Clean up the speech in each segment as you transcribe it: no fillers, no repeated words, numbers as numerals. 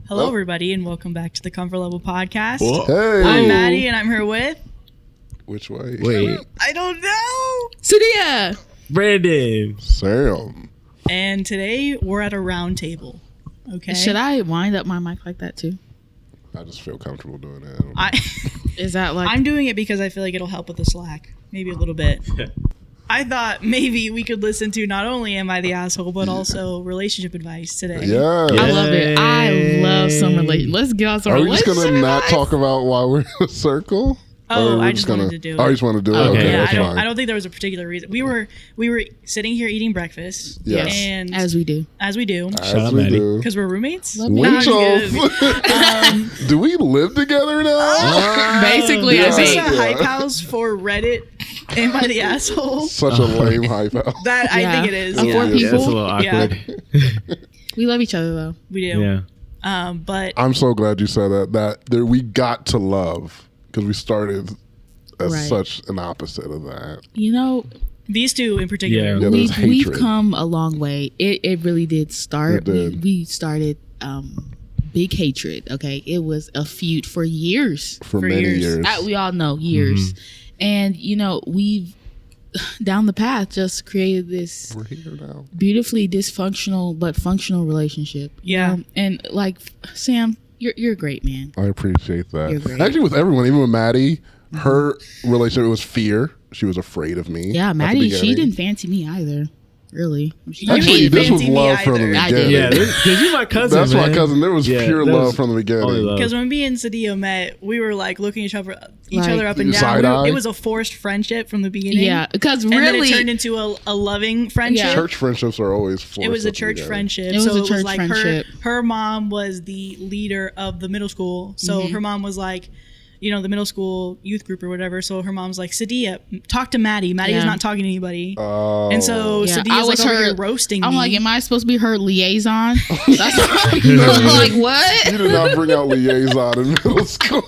Hello, everybody, and welcome back to the Comfort Level Podcast. Hey. I'm Madi, and I'm here with... Which way? Wait. I don't know! Sahdia. Brandon. Sam. And today, we're at a round table. Okay? Should I wind up my mic like that too? I just feel comfortable doing that. Is that like... I'm doing it because I feel like it'll help with the slack. Maybe a little bit. I thought maybe we could listen to not only Am I the Asshole, but also relationship advice today. Yeah. I love it. I love some relationship. Let's get on some Are we relationship just going to not advice. talk about why we're in a circle? Oh, Or I we're just wanted to do it. Oh, you just want to do it? Okay. Okay, Yeah, that's fine. I don't think there was a particular reason. We were sitting here eating breakfast. Yes. And As we do. as we do. Shout As out, we Maddie. do. Because we're roommates. Love you. No, I'm Winch just off. Do we live together now? Basically, Yeah. I Is this think. a hype house for Reddit? Am I the asshole? Such a lame hype house. That I Yeah. think it is. Of Yeah, four Yeah, people. that's a little awkward. We love each other though. we do. Yeah. But I'm so glad you said that. That we got to love because we started as Right. such an opposite of that. You know, these two in particular. Yeah. Yeah, we've there's hatred. come a long way. It really did start. It did. We started big hatred. Okay, it was a feud for years. For For many years. years. We all know years, and you know we've down the path just created this We're here now. beautifully dysfunctional but functional relationship. you Yeah. know? And like Sam, you're great, man. I appreciate that. You're great. Actually, with everyone, even with Maddie, her relationship was fear. She was afraid of me. Yeah, at the Maddie, she beginning. didn't fancy me either. Really. Actually, didn't this was fancy me love from the either. I beginning. did. Yeah, because you're my cousin. That's man. my cousin. There was Yeah, pure that love was from the only beginning. love. Because when me and Sahdia met, we were like looking each other up Like, and down. side-eye? It was a forced friendship from the beginning. Yeah, because And then really, it turned into a loving friendship. Yeah. Church friendships are always forced. It was a at the church beginning. friendship. It was so a it was church like friendship. her mom was the leader of the middle school. So Mm-hmm. her mom was like, you know, the middle school youth group or whatever. So her mom's like, Sahdia, talk to Maddie. Maddie is Yeah. not talking to anybody. Oh. And so Yeah, Sadia's I like was over her- here roasting I'm me. like, am I supposed to be her liaison? That's I'm like, what? You did not bring out liaison in middle school.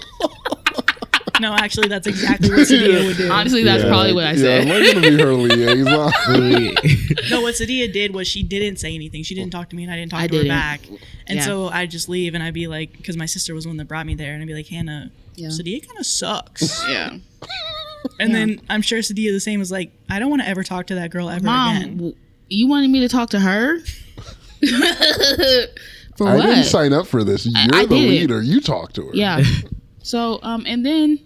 No, actually, that's exactly what Sahdia would do. Honestly, that's Yeah. probably what I Yeah, said. am I going to be her liaison? No, what Sahdia did was she didn't say anything. She didn't talk to me, and I didn't talk I to her didn't. back. And Yeah. so I'd just leave, and I'd be like, because my sister was the one that brought me there, and I'd be like, Hannah, Yeah. Sahdia kind of sucks. Yeah. And Yeah. then I'm sure Sahdia the same was like, I don't want to ever talk to that girl ever Mom, again. you wanted me to talk to her? For I what? didn't sign up for this. You're I the did. leader. You talk to her. Yeah. So, and then,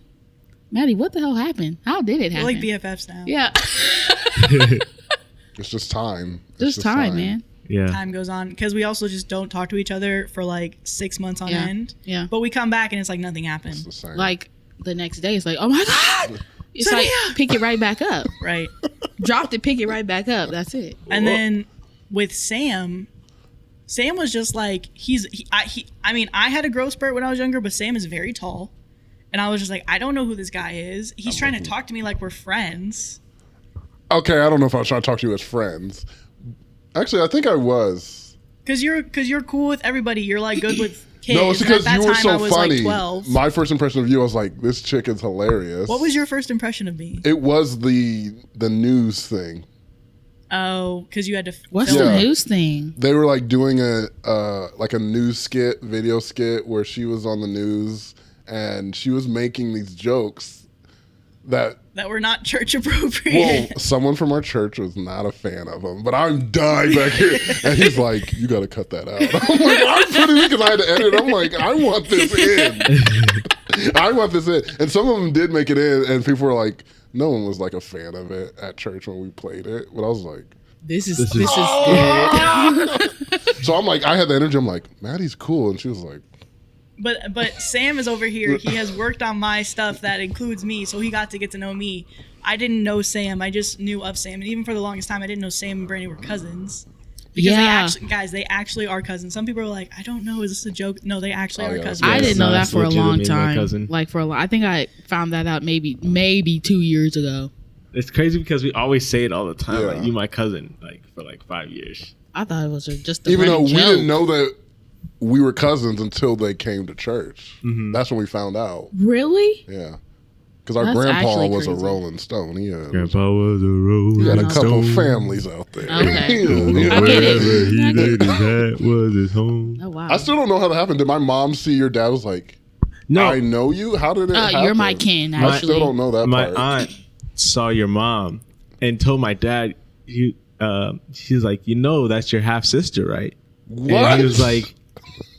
Maddie, what the hell happened? How did it We're happen? like BFFs now. Yeah. It's just time. It's Just time, man. Yeah. Time goes on because we also just don't talk to each other for like 6 months on Yeah. end. Yeah. But we come back and it's like nothing It's happened. the same. Like the next day, it's like, oh my God. It's like, Sahdia! pick it right back up. Right. Dropped it, pick it right back up. That's it. And then with Sam was just like I mean I had a growth spurt when I was younger, but Sam is very tall, and I was just like, I don't know who this guy is. He's trying to talk to me like we're friends. Okay, I don't know if I was trying to talk to you as friends. Actually, I think I was. Cause you're cool with everybody. You're like good with kids. No, it's And because at that you were time, so I was funny. like 12. My first impression of you, I was like, this chick is hilarious. What was your first impression of me? It was the news thing. Oh, because you had to. What's film the Yeah. it. news thing? They were like doing a news skit, video skit, where she was on the news and she was making these jokes that, that were not church appropriate? well, someone from our church was not a fan of them. But I'm dying back here, and he's like, "You got to cut that out." I'm like, "I'm putting it because I had to edit." I'm like, "I want this in. I want this in." And some of them did make it in, and people were like, "No one was like a fan of it at church when we played it." But I was like. This is This is- good. So I'm like, I had the energy. I'm like, Maddie's cool, and she was like, But Sam is over here. He has worked on my stuff that includes me, so he got to get to know me. I didn't know Sam. I just knew of Sam, and even for the longest time, I didn't know Sam and Brandy were cousins. Because they actually are cousins. Some people are like, I don't know, is this a joke? No, they actually Oh, are yeah. cousins. I didn't know that That's for a long legitimately my time. cousin. Like for a long, I think I found that out maybe 2 years ago. It's crazy because we always say it all the time. Yeah. Like, you my cousin, like for like 5 years. I thought it was just a even though running we joke. didn't know that we were cousins until they came to church. That's when we found out. Really? Yeah. Because our That's grandpa actually was a crazy. Rolling Stone. He had a a couple families out there. Okay. Yeah. I get it. Wherever he I get laid his hat was his home. Oh wow. I still don't know how that happened. Did my mom see your dad was like, No, I know you? How did it happen? You're my kin. I Actually, still don't know that my part. aunt saw your mom and told my dad, she's like, that's your half sister, right? What? And he was like,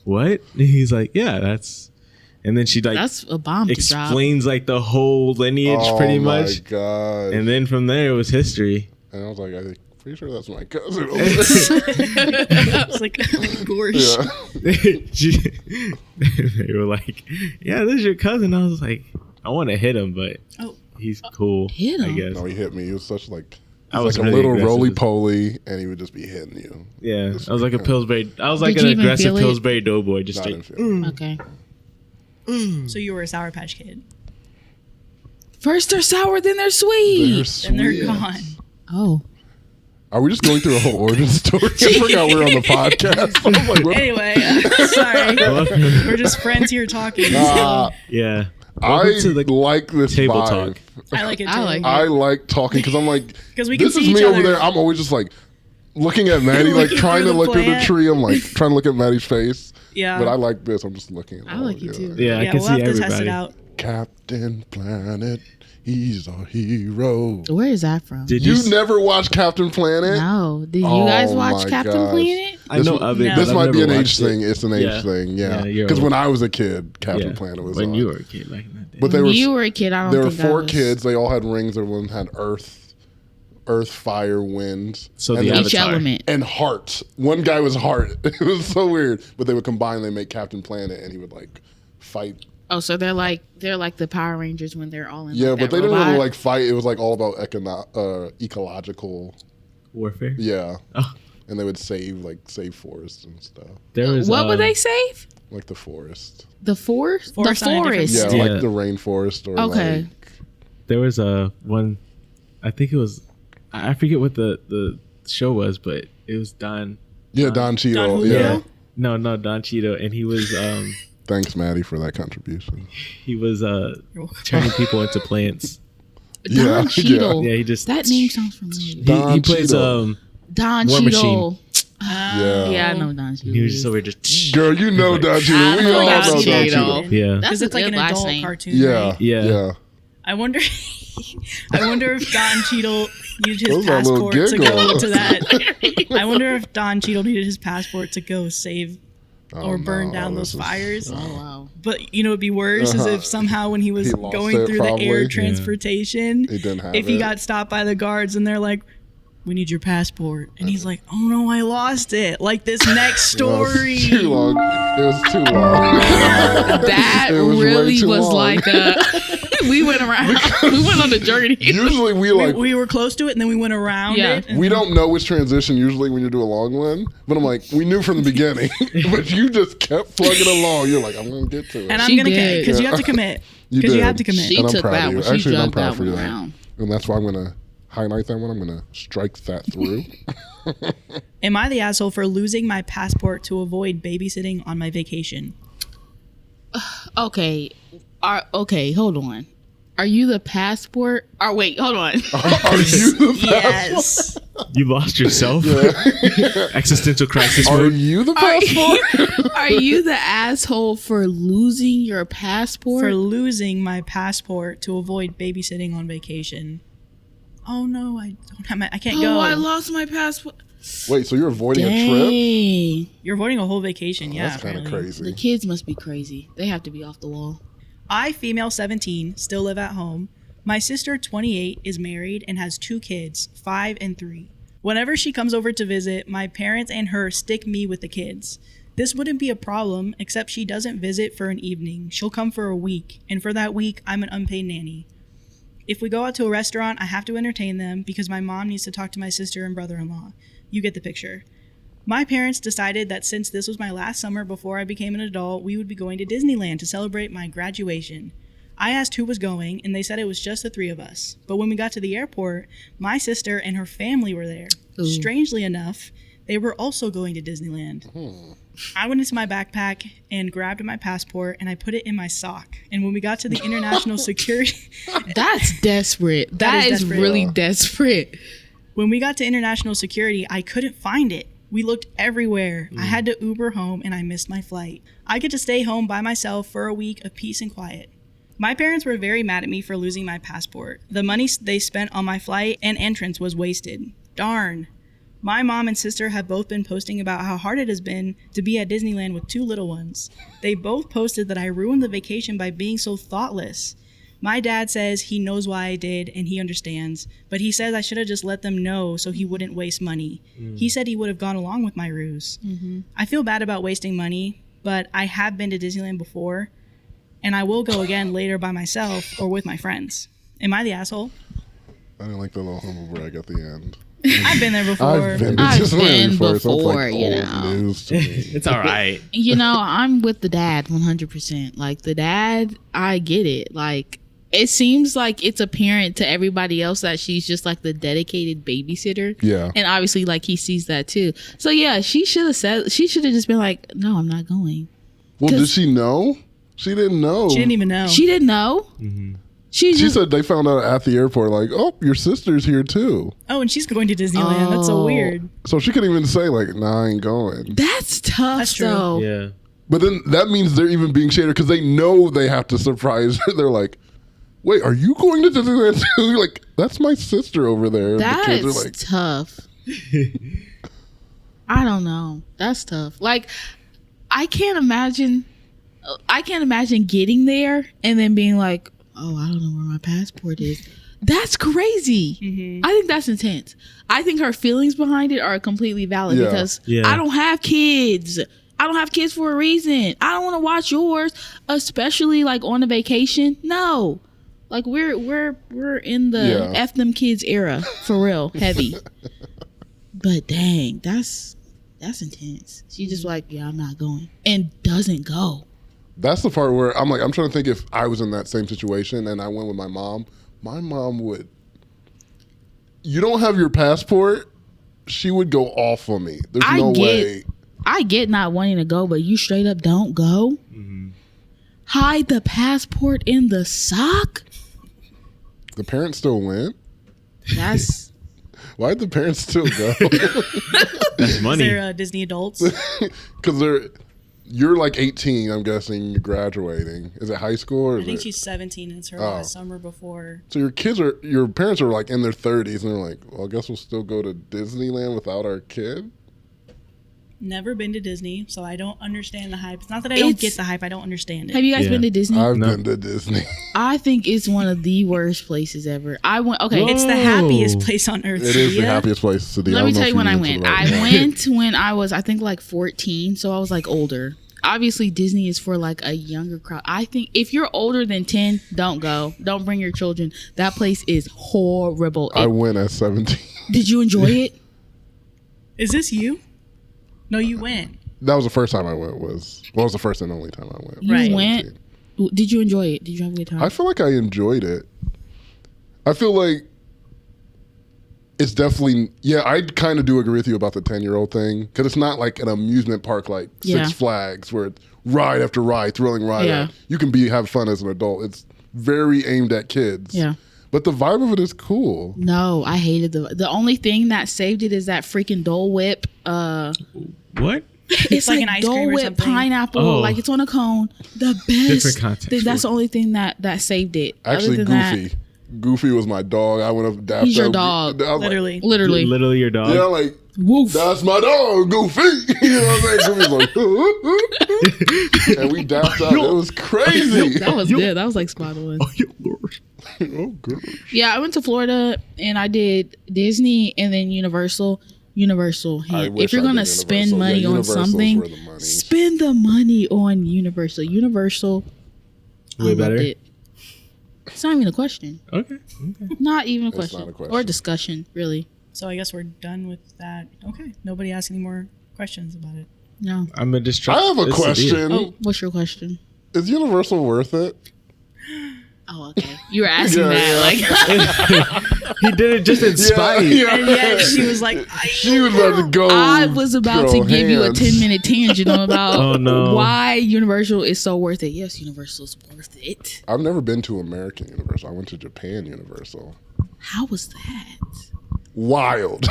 what? And he's like, yeah, that's. And then she like that's a bomb to drop. explains like the whole lineage pretty much. Oh my god. And then from there it was history. And I was like, I'm pretty sure that's my cousin. It's like gorge. Yeah. They were like, yeah, this is your cousin. I was like, I want to hit him, but he's cool. Hit him? I guess. No, he hit me. He was such like, I was like a really little aggressive. roly-poly, and he would just be hitting you. Yeah, I was like a Pillsbury. I was like Did an you even aggressive feel it? Pillsbury Doughboy. Just Not in straight. film. Okay. So you were a Sour Patch Kid. First they're sour, then they're sweet. And they're sweet. gone. Oh. Are we just going through a whole origin story? I forgot we were on the podcast. I was like, what? Anyway, sorry. We're just friends here talking. Yeah. I Welcome to the like this table vibe. talk. I like it too. I like it. I like talking because I'm like, 'Cause we can this see is each me over other. there. I'm always just like looking at Maddie, like Looking trying through to the look through the plant. tree. I'm like trying to look at Maddie's face. Yeah. But I like this. I'm just looking at I all like of it you. too. Yeah, I Yeah, can we'll see have to everybody. test it out. Captain Planet, he's a hero. Where is that from? Did You you? never watched Captain Planet? No. Did you Oh guys watch my Captain gosh. Planet? I know This- of it. No. but This I've might be never an age watched it. thing. It's an age Yeah. thing, yeah. Yeah, you're Because old. when I was a kid, Captain Yeah. Planet was when on. you were a kid, like in that day. But they When were you were a kid, I don't there were think I 4 was. kids. They all had rings. Everyone had earth, fire, wind, So and the then- Each Avatar. element. and heart. One guy was heart. It was so weird. But they would combine. They make Captain Planet, and he would like fight. Oh, so they're like the Power Rangers when they're all in. Yeah, like, but that they didn't really robot? like fight. It was like all about ecological. Warfare. Yeah. Oh. And they would save forests and stuff, There was What would they save? like the forest. The forest. Forest The on a different forest. Yeah, Yeah. like the rainforest or Okay. like There was one. I think it was. I forget what the show was, but it was Don. Don Cheadle. Don Julio? Yeah. No, Don Cheadle, and he was Thanks, Maddie, for that contribution. welcome. turning people into plants. Yeah, Don Cheadle. Yeah, he just That name sounds familiar. Don he plays Cheadle. Don War Cheadle. Yeah. Yeah, I know Don Cheadle. he was just over here just Girl, you know Like, Don Cheadle. I We know all Don know Don Cheadle. Cheadle. yeah. That's Because a it's like good an last adult name. cartoon. Yeah. Right? Yeah. I wonder. I wonder if Don Cheadle used his Those are a little passport to go giggle. to that. I wonder if Don Cheadle needed his passport to go save Oh, or burn no, down this those is- fires. Oh wow. But it'd be worse is if somehow when he was He lost going it, through the probably. air Yeah. transportation, He didn't have if he it. got stopped by the guards and they're like, "We need your passport," and he's like, "Oh no, I lost it." Like this next No, it was story. too long. It was too long. That It was way really too was long. like a. We went around. We went on a journey. Usually We were close to it and then we went around Yeah. it. and- we don't know which transition usually when you do a long one, but I'm like, we knew from the beginning, but you just kept plugging along. You're like, I'm gonna get to it. and I'm She gonna did. because you have to commit. You Because you did. have to commit. She And I'm took proud that of you. one. She Actually, I'm jumped proud that for one you. around. And that's why I'm gonna highlight that one. I'm gonna strike that through. Am I the asshole for losing my passport to avoid babysitting on my vacation? Okay. Okay. Hold on. Are you the passport? Or wait, hold on. Are you the Yes. You lost yourself. Existential crisis Are mode. you the passport? Are you the asshole for losing your passport? For losing my passport to avoid babysitting on vacation. Oh no, I don't have I can't go. I lost my passport. Wait, so you're avoiding a trip? Dang. You're avoiding a whole vacation. Yeah, That's kind of apparently. The crazy. kids must be crazy. They have to be off the wall. I, female 17, still live at home. My sister, 28, is married and has 2 kids, 5 and 3. Whenever she comes over to visit, my parents and her stick me with the kids. This wouldn't be a problem, except she doesn't visit for an evening. She'll come for a week, and for that week, I'm an unpaid nanny. If we go out to a restaurant, I have to entertain them because my mom needs to talk to my sister and brother-in-law. You get the picture. My parents decided that since this was my last summer before I became an adult, we would be going to Disneyland to celebrate my graduation. I asked who was going, and they said it was just the 3 of us. But when we got to the airport, my sister and her family were there. Ooh. Strangely enough, They were also going to Disneyland. I went into my backpack and grabbed my passport and I put it in my sock. And when we got to the international security... That's desperate. That is desperate. really desperate. When we got to international security, I couldn't find it. We looked everywhere. I had to Uber home and I missed my flight. I get to stay home by myself for a week of peace and quiet. My parents were very mad at me for losing my passport. The money they spent on my flight and entrance was wasted. Darn. My mom and sister have both been posting about how hard it has been to be at Disneyland with 2 little ones. They both posted that I ruined the vacation by being so thoughtless. My dad says he knows why I did and he understands, but he says I should have just let them know so he wouldn't waste money. He said he would have gone along with my ruse. I feel bad about wasting money, but I have been to Disneyland before, and I will go again later by myself or with my friends. Am I the asshole? I didn't like the little humble brag at the end. I've been there before. I've been before, so it's like you old know. news to me. It's all right. You know, I'm with the dad 100%. Like, the dad, I get it. Like, it seems like it's apparent to everybody else that she's just like the dedicated babysitter. Yeah. And obviously, like, he sees that too. So, yeah, she should have just been like, no, I'm not going. Well, did she know? She didn't know. She didn't even know. She didn't know. She said they found out at the airport, like, oh, your sister's here too. Oh, and she's going to Disneyland. That's so weird. So she couldn't even say, like, nah, I ain't going. That's tough, That's true. though. Yeah. But then that means they're even being shaded because they know they have to surprise her. They're like, wait, are you going to Disneyland too? You're like, that's my sister over there. And the kids That's are like, tough. I don't know. That's tough. Like, I can't imagine getting there and then being like, oh, I don't know where my passport is. That's crazy. I think that's intense. I think her feelings behind it are completely valid because I don't have kids. I don't have kids for a reason. I don't want to watch yours, especially like on a vacation. No. Like we're in the F them kids era for real, heavy. But dang, that's intense. She just like, yeah, I'm not going, and doesn't go. that's the part where I'm like, I'm trying to think if I was in that same situation and I went with my mom would, you don't have your passport, she would go off on me. There's no way. I get not wanting to go, but you straight up don't go? Hide the passport in the sock? The parents still went? That's... Why'd the parents still go? That's money. They're Disney adults. Because you're like 18, I'm guessing, you're graduating. Is it high school? Or I think she's 17 and it's her last summer before. So your parents are like in their 30s and they're like, well, I guess we'll still go to Disneyland without our kid? Never been to Disney, so I don't understand the hype. It's not that I don't get the hype, I don't understand it. Have you guys been to Disney? I've been to Disney. I think it's one of the worst places ever. I went, okay. It's the happiest place on earth. It is the happiest place to be. Let me tell you when I went. I went when I was, I think, like 14, so I was like older. Obviously, Disney is for like a younger crowd. I think if you're older than 10, don't go. Don't bring your children. That place is horrible. I went at 17. Did you enjoy it? Is this you? No, you went. That was the first time I went. It was the first and only time I went. You went? Did you enjoy it? Did you have a good time? I feel like I enjoyed it. I feel like it's definitely, I kind of do agree with you about the 10-year-old thing, because it's not like an amusement park like Six Flags where it's ride after ride, thrilling ride. Yeah. You can have fun as an adult. It's very aimed at kids. Yeah. But the vibe of it is cool. No, I hated the only thing that saved it is that freaking Dole Whip. What? It's like like an ice Dole cream or Whip something. pineapple, like it's on a cone. The best. Different context. That's the only thing that saved it. Actually, Other than Goofy. Goofy was my dog. I went up and dapped He's your up. dog. I was Literally. Literally. Literally your dog. Like, yeah, like, Woof. that's my dog, Goofy. You know what I'm saying? Goofy's like, and we dapped up. It was crazy. That was good. That was like spot on. Oh, gosh. Yeah, I went to Florida and I did Disney and then Universal. If you're gonna spend money on something, spend the money on Universal. Universal, Way I better. loved it. It's not even a question. Okay. Not even a It's question. not a question. Or discussion, really. So I guess we're done with that. Okay. Nobody asked any more questions about it. No. I'm a distract. I have a question. Oh, what's your question? Is Universal worth it? Oh, okay. You were asking that. Like, He did it just in spite. And yet she was like, She was about to go. I was about to give you a 10-minute tangent on about Oh, no. why Universal is so worth it. Yes, Universal is worth it. I've never been to American Universal. I went to Japan Universal. How was that? Wild.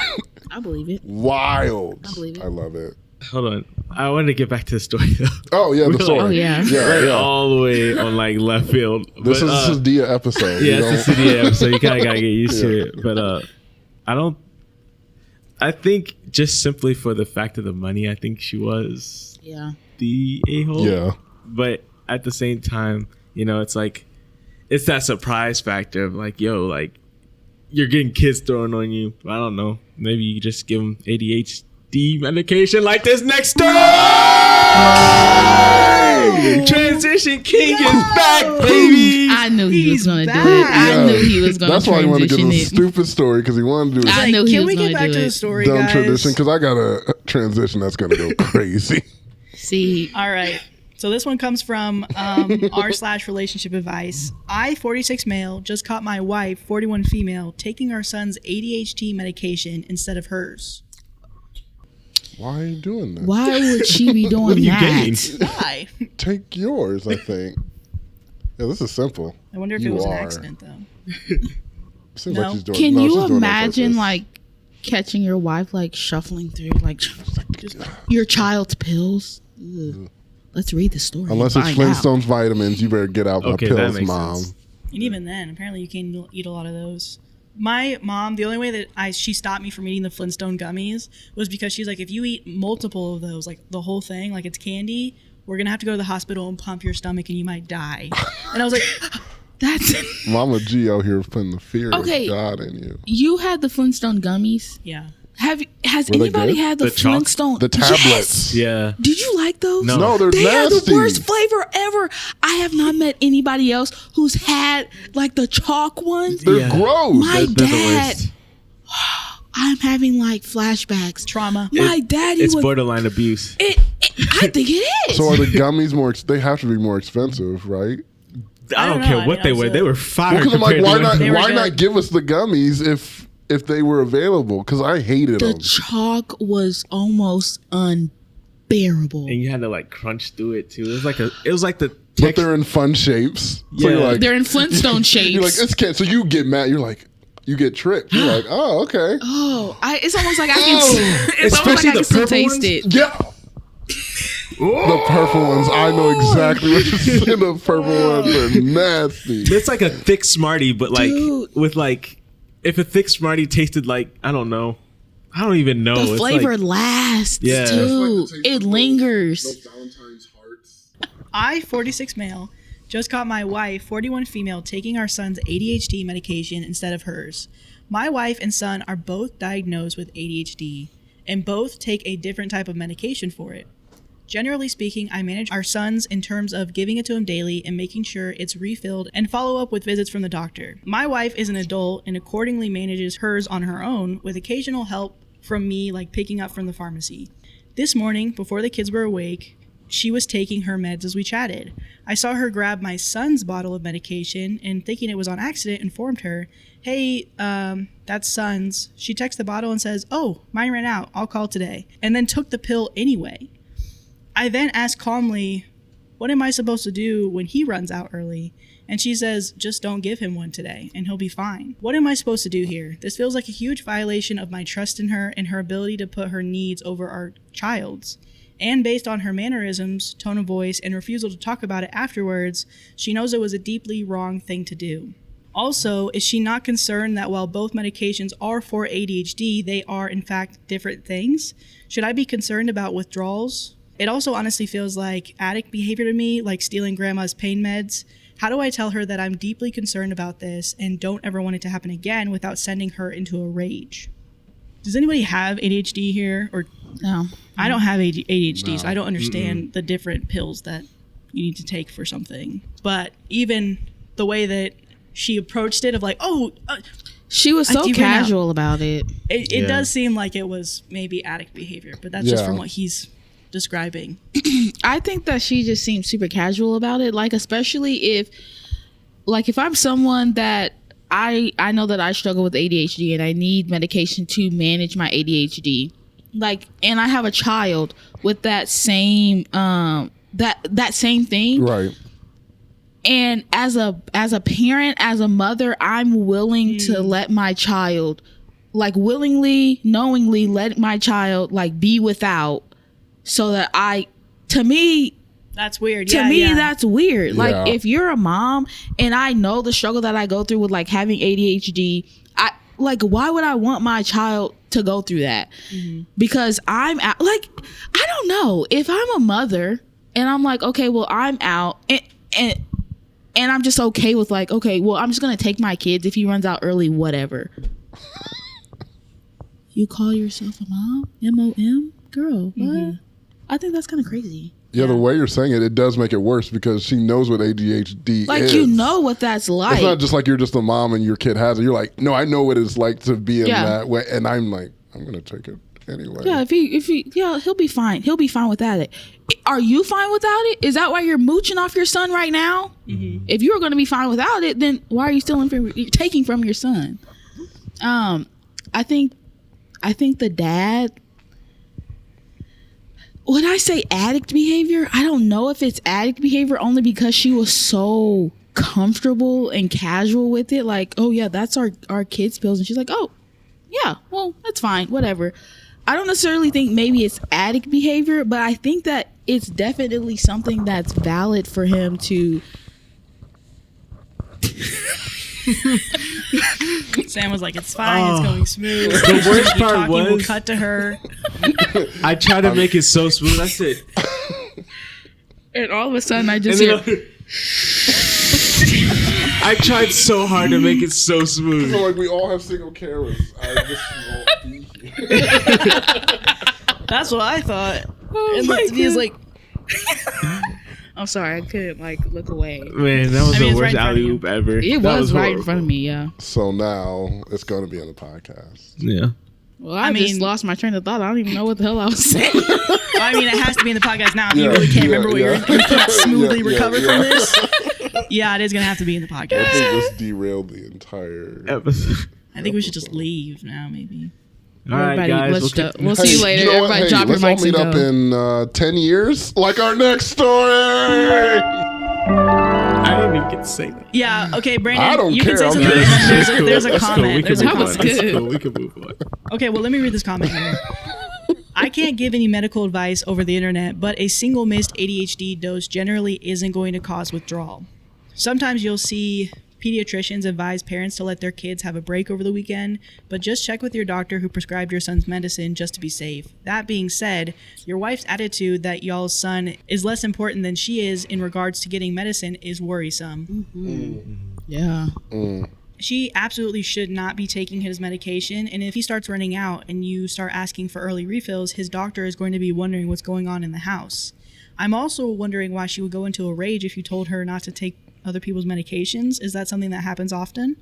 I believe it. Wild. I believe it. I love it. Hold on. I wanted to get back to the story though. Oh, yeah, the story. Oh, yeah. Yeah, yeah. All the way on like left field. This But, is a Sahdia episode. yeah, you it's know? a CDM, episode. You kind of gotta get used to it. But I think just simply for the fact of the money, I think she was Yeah. the a-hole. Yeah. But at the same time, you know, it's like it's that surprise factor of like, yo, like you're getting kids thrown on you. I don't know. Maybe you just give them ADHD medication like this next door. Transition King is back, baby. I knew he was He's going to do back. it. I knew he was going to That's why he wanted to transition get a it. stupid story because he wanted to do I a knew he can was we going get to back do to the it. story, dumb guys? tradition because I got a transition that's going to go crazy. See, All right. So this one comes from r/relationship advice. I, 46 male, just caught my wife, 41 female, taking our son's ADHD medication instead of hers. Why are you doing that? why would she be doing What are you that? getting? Why? Take yours, I think. Yeah, this is simple. I wonder if You it was an are. accident though. Seems No. like she's doing Can no, she's you doing it on imagine purpose. like catching your wife like shuffling through like your child's pills? Ugh. Let's read the story. Unless and it's find out. Flintstones vitamins, you better get out my Okay, that pills, makes mom. sense. And even then, apparently you can't eat a lot of those. My mom, the only way that she stopped me from eating the Flintstone gummies was because she's like, if you eat multiple of those, like the whole thing, like it's candy, we're gonna have to go to the hospital and pump your stomach and you might die. And I was like, That's Mama G out here putting the fear Okay. of God in you. you had the Flintstone gummies. yeah. Has Were they anybody good? had the The chalk? Flintstone? The tablets. Yes. Yeah. Did you like those? No. No, they're They had nasty. the worst flavor ever. I have not met anybody else who's had like the chalk ones. They're Yeah. gross. My They're the dad, worst. I'm having like flashbacks. Trauma. My daddy It's was. borderline abuse. I think it is. So are the gummies more? They have to be more expensive, right? I don't know. care I what mean, they I was were. a- They were fire. Because I'm like, compared why to not? what- They were Why good. not give us the gummies if they were available? Because I hated the them. chalk was almost unbearable. And you had to like crunch through it too. It was like the But text. they're in fun shapes. So Yeah. you're like, They're in Flintstone shapes. you're like, it's can't. So you get mad. You're like, you get tricked. You're like, oh, okay. Oh, it's almost like I can. Oh. It's almost Especially like I the can still purple taste ones? it. Yeah. The purple ones, I know exactly what you're saying. The purple ones are nasty. It's like a thick Smartie, but like Dude. with like if a thick Smartie tasted like I don't know. I don't even know. The It's flavor like, lasts Yeah. too. It lingers. Valentine's hearts. I, 46 male, just caught my wife, 41 female, taking our son's ADHD medication instead of hers. My wife and son are both diagnosed with ADHD and both take a different type of medication for it. Generally speaking, I manage our sons in terms of giving it to him daily and making sure it's refilled and follow up with visits from the doctor. My wife is an adult and accordingly manages hers on her own with occasional help from me, like picking up from the pharmacy. This morning, before the kids were awake, she was taking her meds as we chatted. I saw her grab my son's bottle of medication and, thinking it was on accident, informed her, hey, that's son's. She texts the bottle and says, oh, mine ran out. I'll call today. And then took the pill anyway. I then asked calmly, what am I supposed to do when he runs out early? And she says, just don't give him one today and he'll be fine. What am I supposed to do here? This feels like a huge violation of my trust in her and her ability to put her needs over our child's. And based on her mannerisms, tone of voice, and refusal to talk about it afterwards, she knows it was a deeply wrong thing to do. Also, is she not concerned that while both medications are for ADHD, they are in fact different things? Should I be concerned about withdrawals? It also honestly feels like addict behavior to me, like stealing grandma's pain meds. How do I tell her that I'm deeply concerned about this and don't ever want it to happen again without sending her into a rage? Does anybody have ADHD here? Or No. I don't have ADHD, so No. I don't understand the different pills that you need to take for something. But even the way that she approached it of like, She was so do right now. casual about it. it Yeah. does seem like it was maybe addict behavior, but that's just Yeah. from what he's describing. I think that she just seemed super casual about it. Like, especially if like if I'm someone that I know that I struggle with ADHD and I need medication to manage my ADHD, like, and I have a child with that same that same thing, Right. and as a parent, as a mother, I'm willing to let my child, like, willingly, knowingly let my child, like, be without, so that to me That's weird. that's weird. Yeah. Like, if you're a mom and I know the struggle that I go through with, like, having ADHD, why would I want my child to go through that? Because I'm out, like, I don't know, if I'm a mother and I'm like, okay, well, I'm out and I'm just okay with, like, okay, well, I'm just gonna take my kids. If he runs out early, whatever. You call yourself a mom? MOM? Girl, what? I think that's kind of crazy. Yeah, the way you're saying it, it does make it worse because she knows what ADHD Like, is. you know what that's like. It's not just like you're just a mom and your kid has it. You're like, no, I know what it's like to be in that way. And I'm like, I'm going to take it anyway. Yeah, if he, he'll be fine. He'll be fine without it. Are you fine without it? Is that why you're mooching off your son right now? If you were going to be fine without it, then why are you still taking from your son? I think the dad, would I say addict behavior? I don't know if it's addict behavior, only because she was so comfortable and casual with it. Like, oh yeah, that's our kids' pills. And she's like, oh yeah, well, that's fine, whatever. I don't necessarily think maybe it's addict behavior, but I think that it's definitely something that's valid for him to. Sam was like, it's fine, it's going smooth. The worst part talking, was, we'll cut to her. I tried to make it so smooth. I said, And all of a sudden, I just and hear. I tried so hard to make it so smooth. So, like, we all have single carers. I just won't be here. That's what I thought. Oh And my looked at me, was like, I'm sorry, I couldn't look away. Man, that was the it's worst right in front of alley you. oop ever. It That was right in horrible. front of me, yeah. So now it's going to be on the podcast. Yeah. Well, I just lost my train of thought. I don't even know what the hell I was saying. I mean, it has to be in the podcast now. If you Yeah, really can't yeah, remember what yeah. you can't smoothly Yeah, recover yeah. from this. Yeah, it is gonna have to be in the I podcast. think this derailed the entire Episode. I think we should just leave now, maybe. All right, Everybody, guys. we'll see you later. know what? Everybody drop your let's all mics meet and up go. in 10 years, like our next story. I didn't even get to say that. Yeah. Okay, Brandon. I don't you care. can say I'm something. just- There's a That's cool. comment. We There's can a move was on. comment. That's good. cool. We can move on. Okay, well, let me read this comment here. I can't give any medical advice over the internet, but a single missed ADHD dose generally isn't going to cause withdrawal. Sometimes you'll see pediatricians advise parents to let their kids have a break over the weekend, but just check with your doctor who prescribed your son's medicine just to be safe. That being said, your wife's attitude that y'all's son is less important than she is in regards to getting medicine is worrisome. Yeah. She absolutely should not be taking his medication, and if he starts running out and you start asking for early refills, his doctor is going to be wondering what's going on in the house. I'm also wondering why she would go into a rage if you told her not to take other people's medications. Is that something that happens often?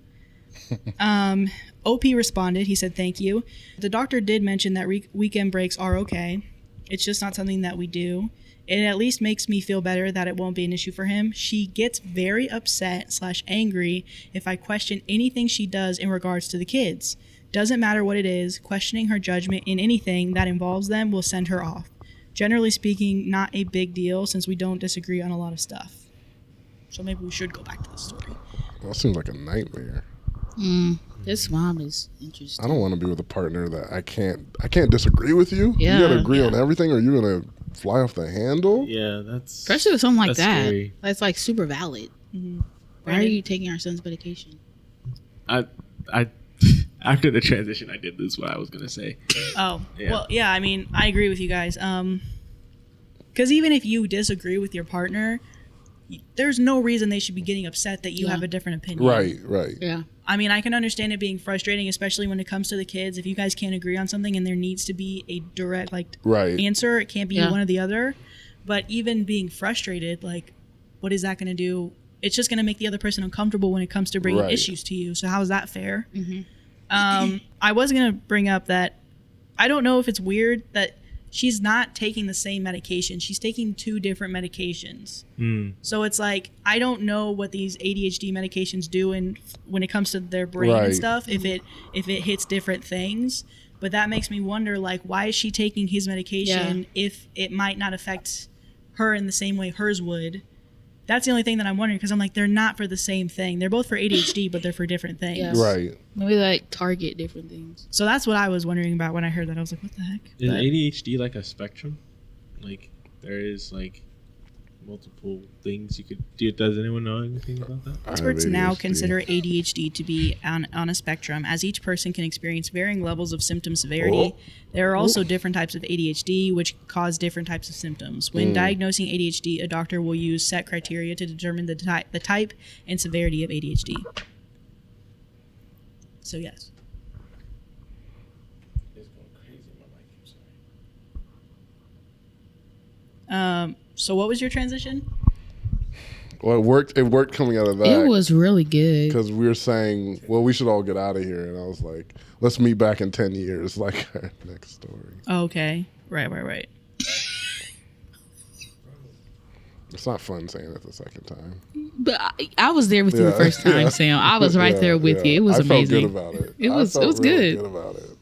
OP responded. He said, thank you. The doctor did mention that weekend breaks are okay. It's just not something that we do. It at least makes me feel better that it won't be an issue for him. She gets very upset / angry if I question anything she does in regards to the kids. Doesn't matter what it is, questioning her judgment in anything that involves them will send her off. Generally speaking, not a big deal since we don't disagree on a lot of stuff. So maybe we should go back to the story. That seems like a nightmare. This mom is interesting. I don't want to be with a partner that I can't disagree with you. Yeah, You got to agree on everything, or you're gonna fly off the handle. Yeah, that's Especially with something like that's that. scary. That's like super valid. Why are you taking our son's medication? I after the transition, I did lose what I was gonna say. Oh, Yeah. well, yeah, I mean, I agree with you guys. Because even if you disagree with your partner, there's no reason they should be getting upset that you have a different opinion. Right. Yeah. I mean, I can understand it being frustrating, especially when it comes to the kids. If you guys can't agree on something and there needs to be a direct, answer, it can't be one or the other. But even being frustrated, what is that going to do? It's just going to make the other person uncomfortable when it comes to bringing issues to you. So how is that fair? I was going to bring up that I don't know if it's weird that she's not taking the same medication. She's taking 2 different medications. So it's like, I don't know what these ADHD medications do when it comes to their brain and stuff, if it hits different things. But that makes me wonder, like, why is she taking his medication if it might not affect her in the same way hers would? That's the only thing that I'm wondering, because I'm like, they're not for the same thing. They're both for ADHD, but they're for different things. Yes. Right. Maybe like target different things. So that's what I was wondering about when I heard that. I was like, what the heck? Is But ADHD like a spectrum? Like, there is like multiple things you could do. Does anyone know anything about that? experts now consider ADHD to be on a spectrum, as each person can experience varying levels of symptom severity. There are also different types of ADHD, which cause different types of symptoms. When diagnosing ADHD, a doctor will use set criteria to determine the type and severity of ADHD. So yes. It's going crazy in my mic. I'm sorry. So what was your transition? Well, it worked coming out of that. It was really good. Because we were saying, well, we should all get out of here. And I was like, let's meet back in 10 years, like our next story. Okay. Right. It's not fun saying it the second time. But I was there with you the first time, Sam. I was right there with you. It was amazing. I felt good about it. It was really good. good about it.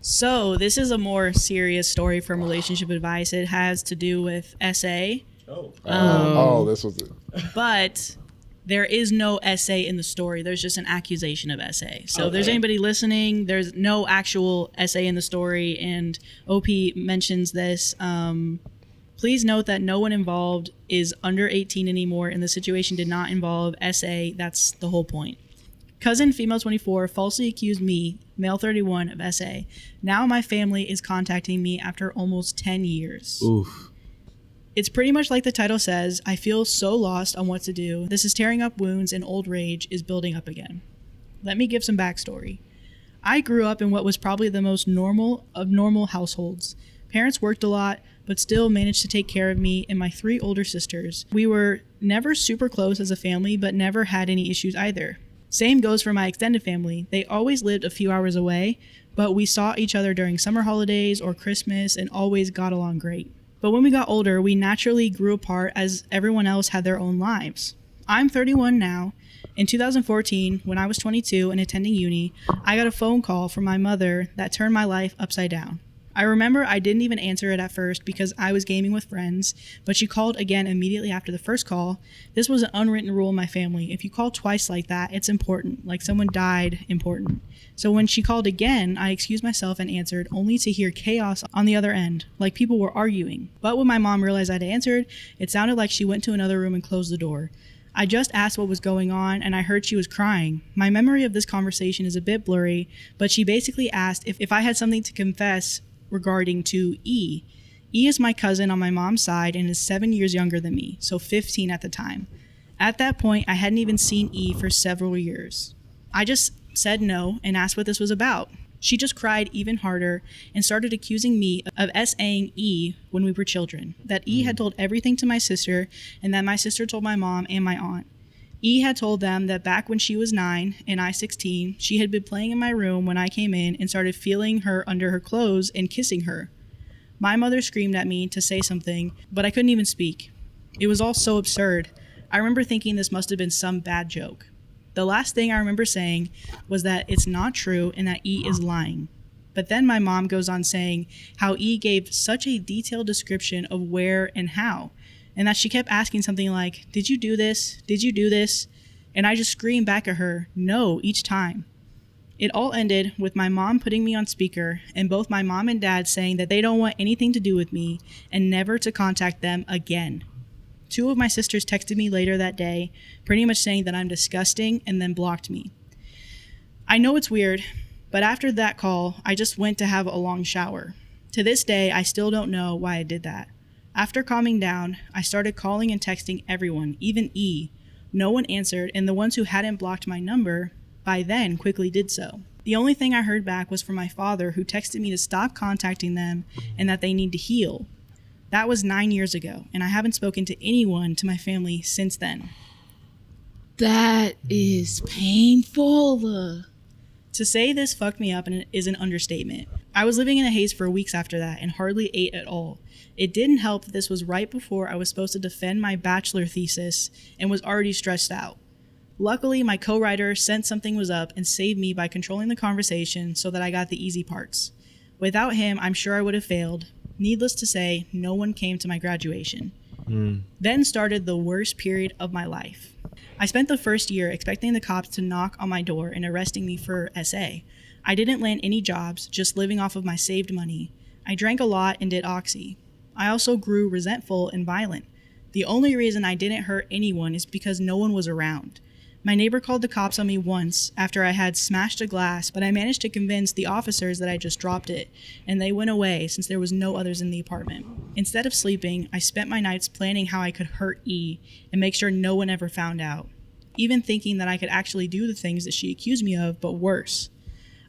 So this is a more serious story from relationship advice. It has to do with SA. This was it. But there is no essay in the story. There's just an accusation of essay. So if there's anybody listening, there's no actual essay in the story. And OP mentions this. Please note that no one involved is under 18 anymore, and the situation did not involve essay. That's the whole point. Cousin, female 24, falsely accused me, male 31, of SA. Now my family is contacting me after almost 10 years. Oof. It's pretty much like the title says. I feel so lost on what to do. This is tearing up wounds and old rage is building up again. Let me give some backstory. I grew up in what was probably the most normal of normal households. Parents worked a lot, but still managed to take care of me and my 3 older sisters. We were never super close as a family, but never had any issues either. Same goes for my extended family. They always lived a few hours away, but we saw each other during summer holidays or Christmas and always got along great. But when we got older, we naturally grew apart as everyone else had their own lives. I'm 31 now. In 2014, when I was 22 and attending uni, I got a phone call from my mother that turned my life upside down. I remember I didn't even answer it at first because I was gaming with friends, but she called again immediately after the first call. This was an unwritten rule in my family. If you call twice like that, it's important, like someone died, important. So when she called again, I excused myself and answered, only to hear chaos on the other end, like people were arguing. But when my mom realized I'd answered, it sounded like she went to another room and closed the door. I just asked what was going on, and I heard she was crying. My memory of this conversation is a bit blurry, but she basically asked if I had something to confess regarding to E. E is my cousin on my mom's side and is 7 years younger than me, so 15 at the time. At that point, I hadn't even seen E for several years. I just said no and asked what this was about. She just cried even harder and started accusing me of SAing E when we were children, that E had told everything to my sister and that my sister told my mom and my aunt. E had told them that back when she was 9 and I 16, she had been playing in my room when I came in and started feeling her under her clothes and kissing her. My mother screamed at me to say something, but I couldn't even speak. It was all so absurd. I remember thinking this must have been some bad joke. The last thing I remember saying was that it's not true and that E is lying. But then my mom goes on saying how E gave such a detailed description of where and how, and that she kept asking something like, did you do this? Did you do this? And I just screamed back at her, no, each time. It all ended with my mom putting me on speaker and both my mom and dad saying that they don't want anything to do with me and never to contact them again. 2 of my sisters texted me later that day, pretty much saying that I'm disgusting and then blocked me. I know it's weird, but after that call, I just went to have a long shower. To this day, I still don't know why I did that. After calming down, I started calling and texting everyone, even E. No one answered, and the ones who hadn't blocked my number by then quickly did so. The only thing I heard back was from my father, who texted me to stop contacting them and that they need to heal. That was 9 years ago, and I haven't spoken to anyone to my family since then. That is painful. To say this fucked me up is an understatement. I was living in a haze for weeks after that and hardly ate at all. It didn't help that this was right before I was supposed to defend my bachelor thesis and was already stressed out. Luckily, my co-writer sensed something was up and saved me by controlling the conversation so that I got the easy parts. Without him, I'm sure I would have failed. Needless to say, no one came to my graduation. Then started the worst period of my life. I spent the first year expecting the cops to knock on my door and arresting me for SA. I didn't land any jobs, just living off of my saved money. I drank a lot and did oxy. I also grew resentful and violent. The only reason I didn't hurt anyone is because no one was around. My neighbor called the cops on me once after I had smashed a glass, but I managed to convince the officers that I just dropped it, and they went away since there was no others in the apartment. Instead of sleeping, I spent my nights planning how I could hurt E and make sure no one ever found out, even thinking that I could actually do the things that she accused me of, but worse.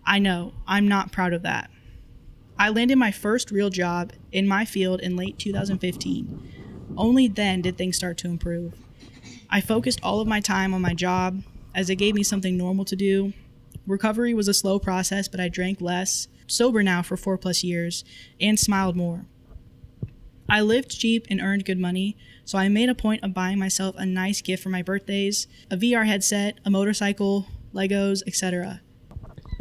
I know, I'm not proud of that. I landed my first real job in my field in late 2015. Only then did things start to improve. I focused all of my time on my job, as it gave me something normal to do. Recovery was a slow process, but I drank less, sober now for 4+ years, and smiled more. I lived cheap and earned good money, so I made a point of buying myself a nice gift for my birthdays, a VR headset, a motorcycle, Legos, etc.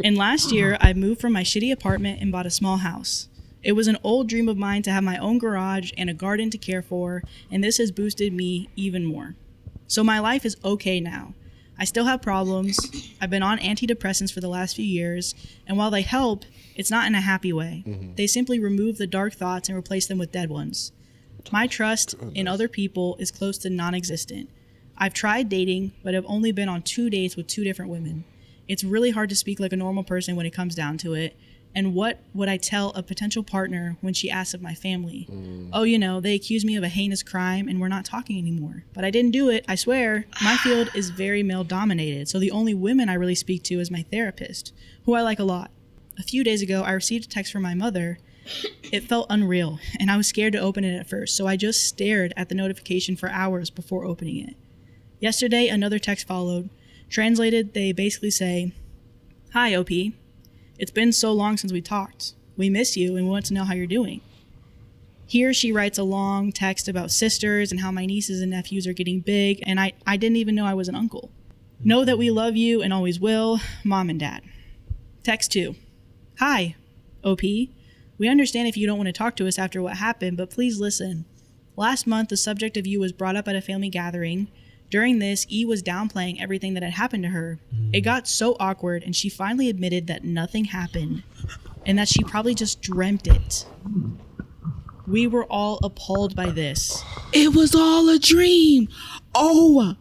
And last year, I moved from my shitty apartment and bought a small house. It was an old dream of mine to have my own garage and a garden to care for, and this has boosted me even more. So my life is okay now. I still have problems. I've been on antidepressants for the last few years, and while they help, it's not in a happy way. They simply remove the dark thoughts and replace them with dead ones. My trust in other people is close to non-existent. I've tried dating, but have only been on 2 dates with 2 different women. It's really hard to speak like a normal person when it comes down to it. And what would I tell a potential partner when she asks of my family? Oh, they accused me of a heinous crime and we're not talking anymore. But I didn't do it, I swear. My field is very male dominated, so the only women I really speak to is my therapist, who I like a lot. A few days ago, I received a text from my mother. It felt unreal, and I was scared to open it at first, so I just stared at the notification for hours before opening it. Yesterday, another text followed. Translated, they basically say, "Hi, OP. It's been so long since we talked. We miss you and we want to know how you're doing." Here she writes a long text about sisters and how my nieces and nephews are getting big, and I didn't even know I was an uncle. Know that we love you and always will, Mom and Dad. Text 2. Hi, OP. We understand if you don't want to talk to us after what happened, but please listen. Last month, the subject of you was brought up at a family gathering. During this, E was downplaying everything that had happened to her. It got so awkward, and she finally admitted that nothing happened, and that she probably just dreamt it. We were all appalled by this. It was all a dream. Oh.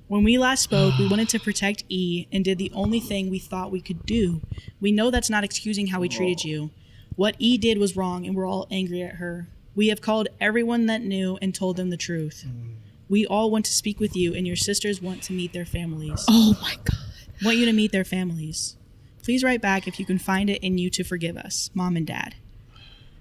When we last spoke, we wanted to protect E and did the only thing we thought we could do. We know that's not excusing how we treated you. What E did was wrong, and we're all angry at her. We have called everyone that knew and told them the truth. We all want to speak with you, and your sisters want to meet their families. Oh my God. Want you to meet their families. Please write back if you can find it in you to forgive us, Mom and Dad.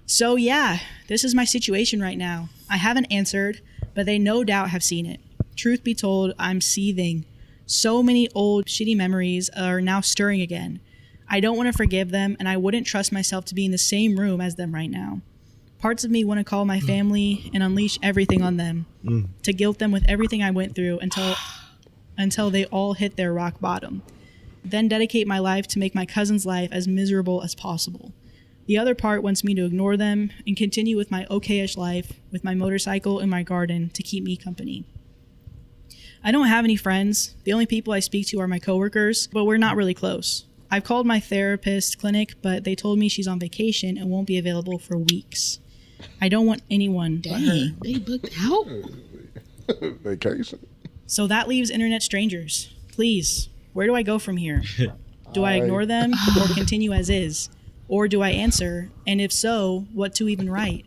So yeah, this is my situation right now. I haven't answered, but they no doubt have seen it. Truth be told, I'm seething. So many old shitty memories are now stirring again. I don't want to forgive them, and I wouldn't trust myself to be in the same room as them right now. Parts of me want to call my family and unleash everything on them, to guilt them with everything I went through until they all hit their rock bottom. Then dedicate my life to make my cousin's life as miserable as possible. The other part wants me to ignore them and continue with my okay-ish life with my motorcycle and my garden to keep me company. I don't have any friends. The only people I speak to are my coworkers, but we're not really close. I've called my therapist clinic, but they told me she's on vacation and won't be available for weeks. I don't want anyone but her. Dang, they booked out? Vacation. So that leaves internet strangers. Please, where do I go from here? Do I ignore them or continue as is? Or do I answer? And if so, what to even write?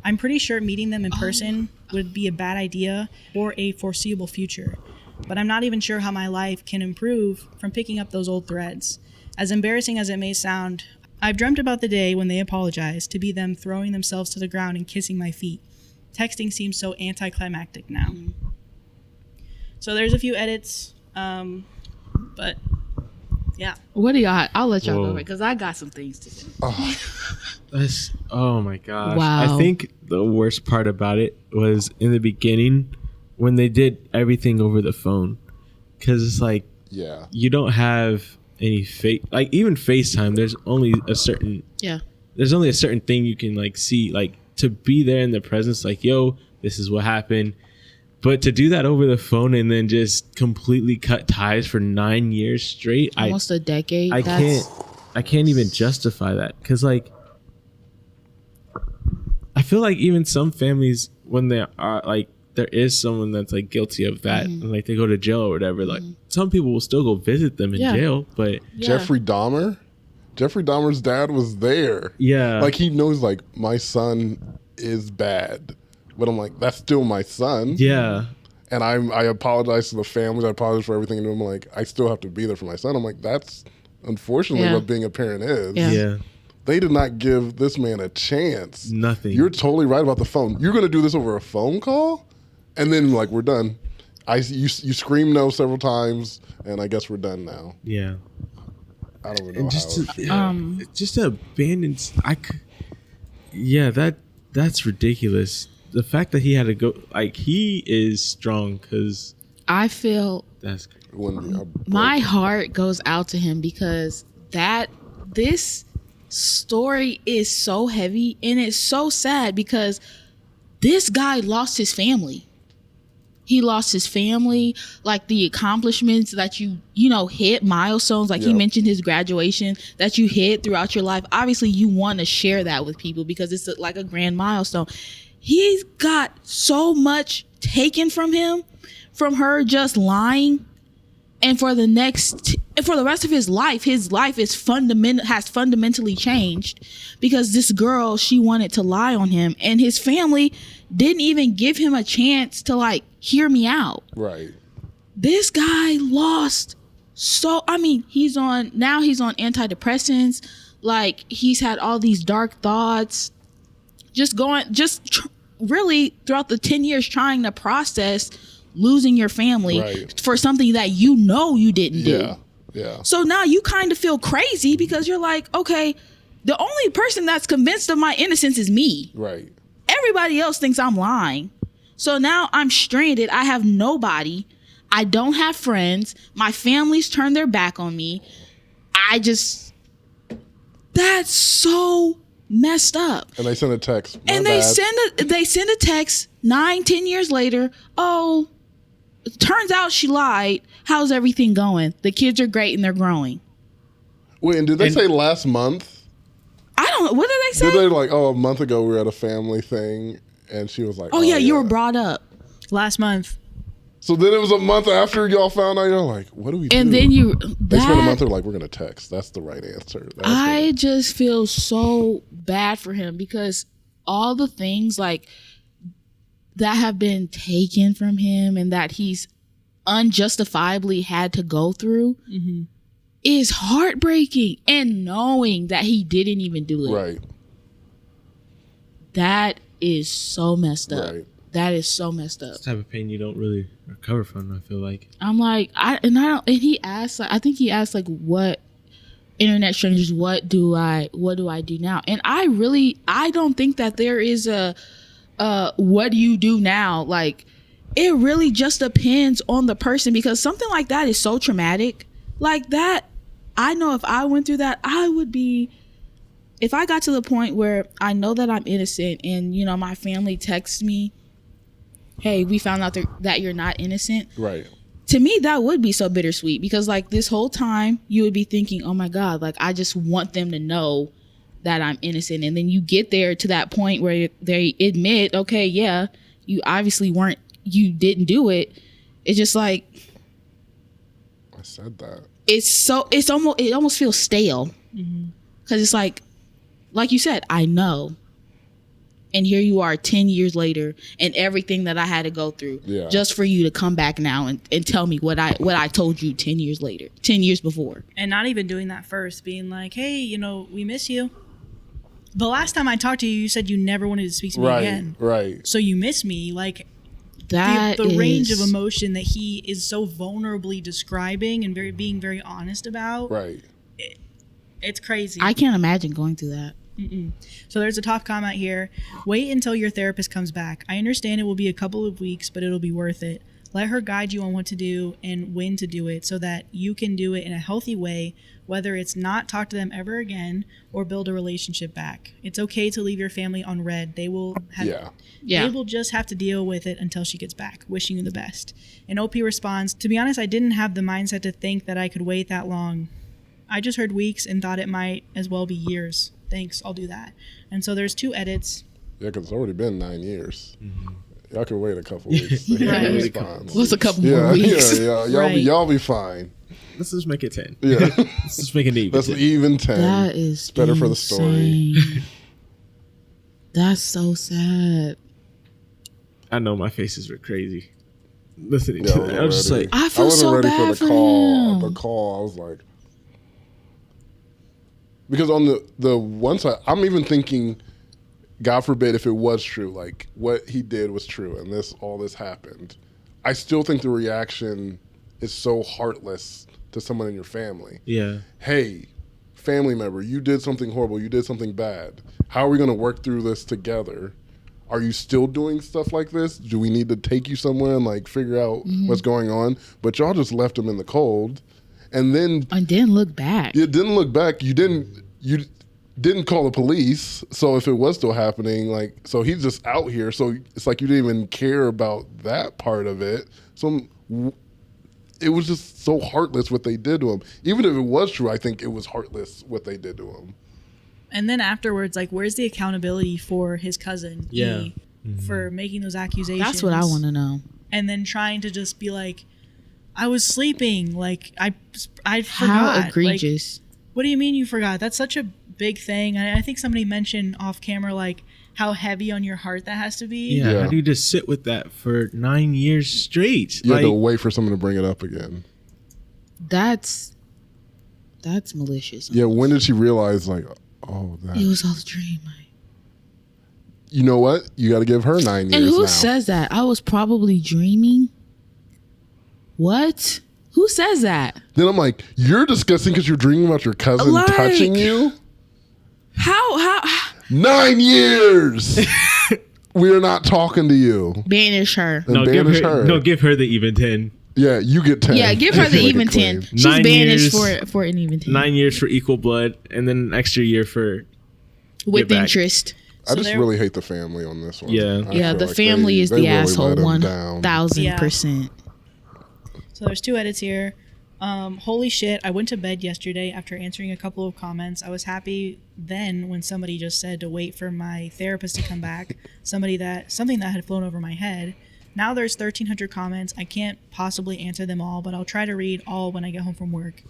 I'm pretty sure meeting them in person would be a bad idea or a foreseeable future. But I'm not even sure how my life can improve from picking up those old threads. As embarrassing as it may sound, I've dreamt about the day when they apologize, to be them throwing themselves to the ground and kissing my feet. Texting seems so anticlimactic now. So there's a few edits, but Yeah. What do y'all? I'll let y'all Whoa. go because I got some things to say. Oh my gosh. Wow. I think the worst part about it was in the beginning when they did everything over the phone. Because it's like, Yeah. you don't have any like even FaceTime, there's only a certain thing you can like see, like to be there in the presence, like, yo, this is what happened. But to do that over the phone and then just completely cut ties for 9 years straight, Almost a decade. I can't even justify that. Because like, I feel like even some families, when they are like, there is someone that's like guilty of that, and like they go to jail or whatever, like some people will still go visit them in jail. But Jeffrey Dahmer's dad was there. yeah, Like he knows like my son is bad, but I'm like, that's still my son. yeah, And I apologize to the families. I apologize for everything. And I'm like, I still have to be there for my son. I'm like, that's unfortunately what being a parent is. yeah. They did not give this man a chance. Nothing. You're totally right about the phone. You're going to do this over a phone call? And then, like, we're done. You scream no several times, and I guess we're done now. Yeah. I don't even know And how. just to abandon, that's ridiculous. The fact that he had to go, like, he is strong because I feel that's my heart goes out to him because this story is so heavy and it's so sad because this guy lost his family. He lost his family, like the accomplishments that you hit, milestones, like he mentioned his graduation that you hit throughout your life. Obviously, you want to share that with people because it's like a grand milestone. He's got so much taken from him, from her just lying. And for the rest of his life is fundamentally changed because this girl, she wanted to lie on him, and his family didn't even give him a chance to like hear me out. Right. This guy lost he's on antidepressants, like he's had all these dark thoughts, really throughout the 10 years trying to process losing your family for something that you didn't do. Yeah. So now you kind of feel crazy because you're like, okay, the only person that's convinced of my innocence is me. Right. Everybody else thinks I'm lying. So now I'm stranded. I have nobody. I don't have friends. My family's turned their back on me. That's so messed up. And they send a text. They send a text 9-10 years later. Oh, it turns out she lied. How's everything going? The kids are great and they're growing. Wait, and did they say last month? I don't know. What did they say? Did they like, a month ago we were at a family thing and she was like, oh yeah, you were brought up. Last month. So then it was a month after y'all found out. You're like, what do we do? And then they spent a month. They're like, we're gonna text. That's the right answer. I just feel so bad for him because all the things like that have been taken from him and that he's unjustifiably had to go through is heartbreaking. And knowing that he didn't even do it, right? That is so messed up. Right. That is so messed up. It's the type of pain you don't really recover from, I feel like. I'm like, he asked, like, I think he asked, like, what internet strangers, what do I do now? And I don't think that there is a what do you do now? Like, it really just depends on the person because something like that is so traumatic. Like that, I know if I went through that, I would be, if I got to the point where I know that I'm innocent and, my family texts me, hey, we found out that you're not innocent. Right. To me, that would be so bittersweet because like this whole time you would be thinking, oh my God, like I just want them to know that I'm innocent. And then you get there to that point where they admit, okay, yeah, you obviously you didn't do it. It's just like, I said that. It almost feels stale because it's like you said, I know. And here you are 10 years later and everything that I had to go through just for you to come back now and tell me what I told you 10 years later, 10 years before. And not even doing that first, being like, hey, we miss you. The last time I talked to you, you said you never wanted to speak to me again. Right. So you miss me. Like, the range of emotion that he is so vulnerably describing and being very honest about. Right. It's crazy. I can't imagine going through that. So there's a top comment here. Wait until your therapist comes back. I understand it will be a couple of weeks, but it'll be worth it. Let her guide you on what to do and when to do it so that you can do it in a healthy way, whether it's not talk to them ever again or build a relationship back. It's okay to leave your family on red. They will They will just have to deal with it until she gets back. Wishing you the best. And OP responds, to be honest, I didn't have the mindset to think that I could wait that long. I just heard weeks and thought it might as well be years. Thanks, I'll do that. And so there's 2 edits. Yeah, because it's already been 9 years. Y'all can wait a couple weeks to hear the response. What's a couple more weeks? Yeah. Y'all be fine. Let's just make it 10. Yeah. Let's just make it even. That's 10. even 10. That is better for the story. That's so sad. I know my faces were crazy listening to that. I was just like, I feel wasn't so ready bad for the call. The call, I was like, because on the one side, I'm even thinking, God forbid if it was true, like what he did was true, and all this happened. I still think the reaction is so heartless to someone in your family. yeah. Hey, family member, you did something horrible. You did something bad. How are we going to work through this together? Are you still doing stuff like this? Do we need to take you somewhere and like figure out what's going on? But y'all just left him in the cold, and didn't look back. You didn't look back. You didn't call the police. So if it was still happening, like, so he's just out here. So it's like you didn't even care about that part of it. So it was just so heartless what they did to him. Even if it was true, I think it was heartless what they did to him. And then afterwards, like, where's the accountability for his cousin E for making those accusations? That's what I want to know. And then trying to just be like, I was sleeping. Like, I forgot. How egregious. Like, what do you mean you forgot? That's such a big thing. I think somebody mentioned off camera, like, how heavy on your heart that has to be. Yeah. How do you just sit with that for 9 years straight? You had to wait for someone to bring it up again. That's malicious. Yeah, when did she realize, like, oh, that it was all a dream. You know what? You got to give her 9 years. And who now. says that? I was probably dreaming. What? Who says that? Then I'm like, you're disgusting because you're dreaming about your cousin Like, touching you? How? 9 years. We are not talking to you. Banish her. And banish her. No, give her the even 10. Yeah, you get 10. Yeah, give her the even 10. She's 9 banished years, for an even 10. 9 years for equal blood, and then an extra year for with get back. interest. I just really hate the family on this one. Yeah. Yeah, the like family is they the really asshole let him 1000%. So there's 2 edits here. Holy shit, I went to bed yesterday after answering a couple of comments. I was happy then when somebody just said to wait for my therapist to come back. Something that had flown over my head. Now there's 1,300 comments. I can't possibly answer them all, but I'll try to read all when I get home from work.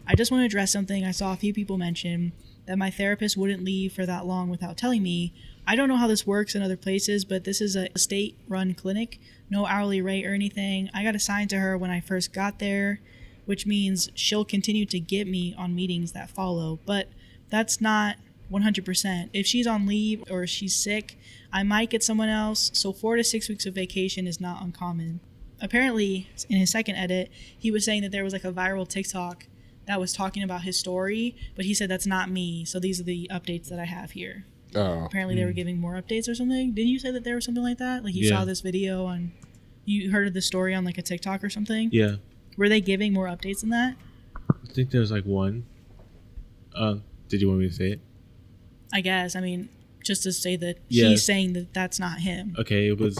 I just want to address something I saw a few people mention, that my therapist wouldn't leave for that long without telling me. I don't know how this works in other places, but this is a state-run clinic. No hourly rate or anything. I got assigned to her when I first got there, which means she'll continue to get me on meetings that follow. But that's not 100%. If she's on leave or she's sick, I might get someone else. So 4 to 6 weeks of vacation is not uncommon. Apparently, in his second edit, he was saying that there was like a viral TikTok that was talking about his story, but he said that's not me. So these are the updates that I have here. Oh. Apparently they were giving more updates or something. Didn't you say that there was something like that? Like you saw this video on, you heard of the story on like a TikTok or something? Yeah. Were they giving more updates than that? I think there was like one. Did you want me to say it? I guess. I mean, just to say that Yeah. he's saying that that's not him. Okay, it was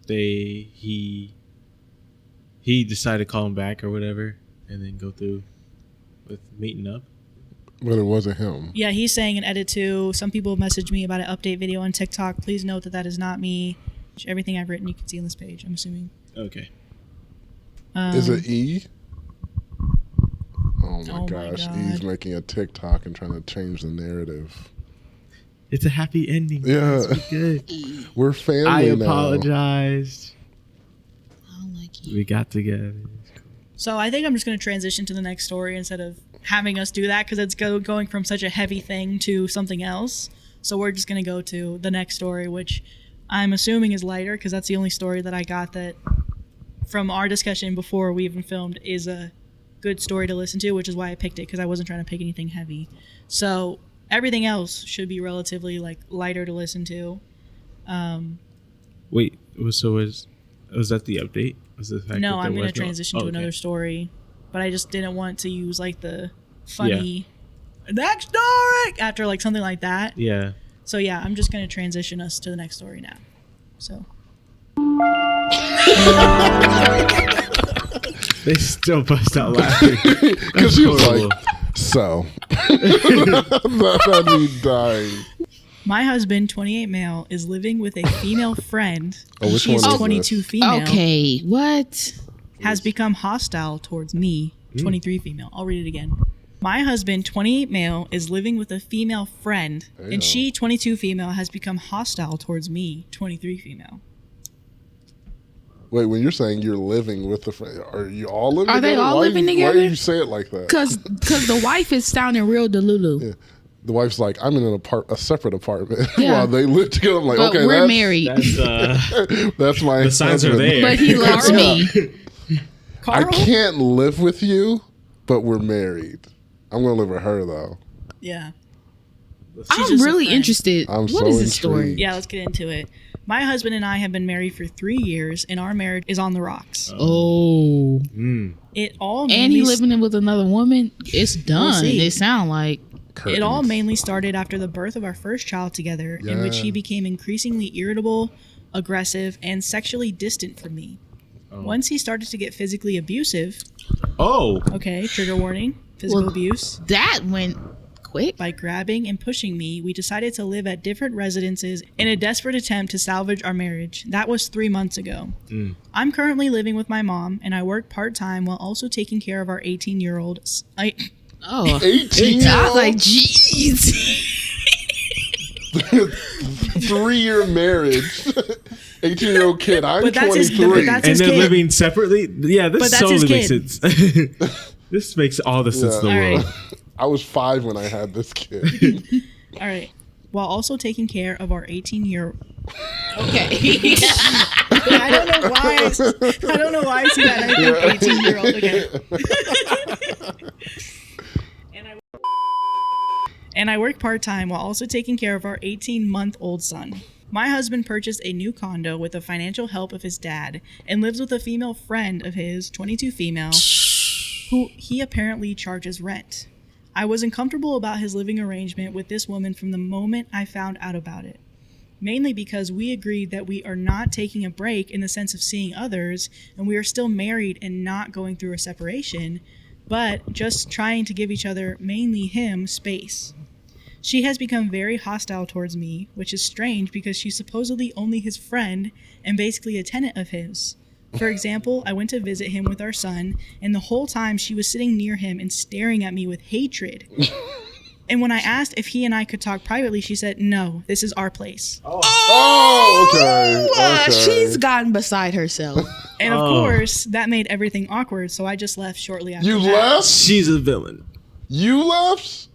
he decided to call him back or whatever, and then go through with meeting up. But it wasn't him. Yeah, he's saying in edit 2, some people messaged me about an update video on TikTok. Please note that that is not me. Everything I've written you can see on this page, I'm assuming. Okay. Is it E? Oh my my gosh. God. E's making a TikTok and trying to change the narrative. It's a happy ending. Yeah. It's good. We're family I now. apologized. I don't like you. We got together. So I think I'm just going to transition to the next story instead of having us do that because it's going from such a heavy thing to something else. So we're just going to go to the next story, which I'm assuming is lighter because that's the only story that I got that from our discussion before we even filmed is a good story to listen to, which is why I picked it because I wasn't trying to pick anything heavy. So everything else should be relatively like lighter to listen to. Wait, so was that the update? Was the fact No, that I'm there going to was transition to okay. another story, but I just didn't want to use like the funny next story after like something like that. Yeah. So yeah, I'm just going to transition us to the next story now. So They still bust out laughing. Because she was like, so. That had me dying. my husband, 28 male, is living with a female friend. Oh, which She's one is 22 this? female. Okay, what? Has become hostile towards me, 23 female. I'll read it again. My husband, 28 male, is living with a female friend, Damn. and she, 22 female, has become hostile towards me, 23 female. Wait, when you're saying you're living with the friend, are you all living Are together? they all Why living Why together? do you say it like that? Cause the wife is sounding real delulu. Yeah. The wife's like, I'm in a separate apartment Yeah. while they live together. I'm like, But okay, we're that's, married. that's my The signs are husband. there. But he loves Carl? me. I Carl? can't live with you, but we're married. I'm going to live with her, though. Yeah. I'm just a really friend. interested. I'm What so is this story? intrigued. Yeah, let's get into it. My husband and I have been married for 3 years, and our marriage is on the rocks. Oh, It all and mainly he living in with another woman. It's done. see. It sound like It all Curtains. mainly started after the birth of our first child together, in which he Yeah. became increasingly irritable, aggressive, and sexually distant from me. Once he started to get physically abusive, Oh. okay, trigger warning, physical Well- abuse, that went quick. by grabbing and pushing me, we decided to live at different residences in a desperate attempt to salvage our marriage. That was 3 months ago. I'm currently living with my mom, and I work part-time while also taking care of our 18-year-old... Oh, 18 I was like, jeez. 3-year marriage, 18-year-old kid. I'm But that's his- 23. but that's And his they're kid. living separately? Yeah, this But that's totally his makes kid. sense. This makes all the sense in the All world. right. I was 5 when I had this kid. All right. While also taking care of our 18-year... Okay. I don't know why I see that and I think 18-year-old. Okay. And I work part-time while also taking care of our 18-month-old son. My husband purchased a new condo with the financial help of his dad and lives with a female friend of his, 22 female, who he apparently charges rent. I was uncomfortable about his living arrangement with this woman from the moment I found out about it. Mainly because we agreed that we are not taking a break in the sense of seeing others, and we are still married and not going through a separation, but just trying to give each other, mainly him, space. She has become very hostile towards me, which is strange because she's supposedly only his friend and basically a tenant of his. For example, I went to visit him with our son, and the whole time she was sitting near him and staring at me with hatred. And when I asked if he and I could talk privately, she said, "No, this is our place." Oh, okay. Okay. She's gotten beside herself. And of Oh. course, that made everything awkward, so I just left shortly after You that. left? She's a villain. You left?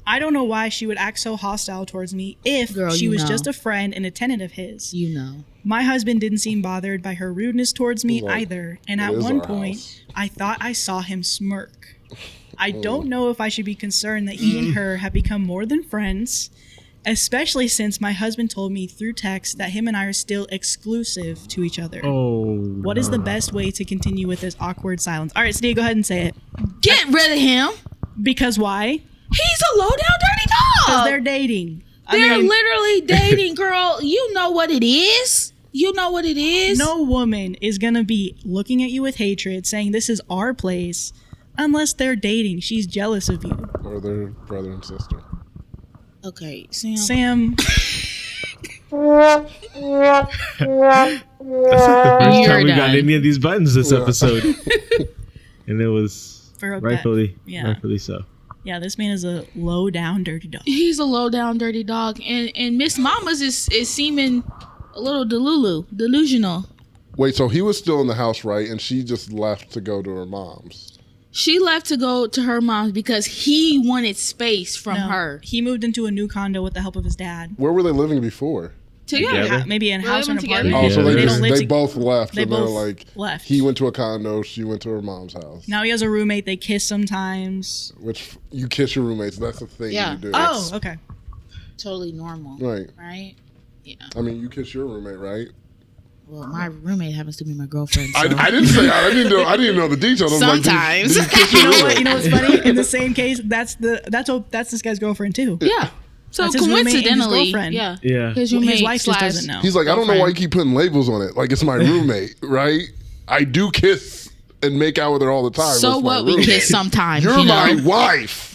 I don't know why she would act so hostile towards me if Girl, she you was know. just a friend and a tenant of his. You know. My husband didn't seem bothered by her rudeness towards me Like, either, and it at is one our point, house. I thought I saw him smirk. I don't know if I should be concerned that he and her have become more than friends, especially since my husband told me through text that him and I are still exclusive to each other. Oh. What is the best way to continue with this awkward silence? All right, Sahdia, go ahead and say it. Get rid of him. Because why? He's a low down dirty Because dog. they're dating. They're literally dating, girl. You know what it is. You know what it is. No woman is going to be looking at you with hatred, saying this is our place, unless they're dating. She's jealous of you. Or their brother and sister. Okay, Sam. Sam, That's not the first You're time we got done. any of these buttons this episode. And it was For a bet. rightfully so. yeah, this man is a low down dirty dog. He's a low down dirty dog, and Miss Mamas is seeming a little delusional. Wait, so he was still in the house, right? And she just left to go to her mom's. She left to go to her mom's because he wanted space from No, her. He moved into a new condo with the help of his dad. Where were they living before? Together. Together? maybe in a house or an Really apartment. Oh, so Yeah, they don't live they to- both left, they and they're both like, left. he went to a condo, she went to her mom's house. Now he has a roommate. They kiss sometimes. Which you kiss your roommates. That's the thing Yeah. you do. Oh, okay. Totally normal. Right. Right? Yeah. I mean, you kiss your roommate, right? Well, my roommate happens to be my girlfriend. So. I didn't say I didn't know the details. I was like, Sometimes. did you kiss your You know roommate? what? You know what's funny? In the same case, that's this guy's girlfriend too. Yeah. So That's his roommate and his coincidentally, girlfriend. yeah. Yeah. His Well, roommate his wife just slash- doesn't know. He's like, I don't know why you girlfriend. keep putting labels on it. Like it's my roommate, right? I do kiss and make out with her all the time. So It's my what? We roommate. kiss sometimes. You're you know? my wife.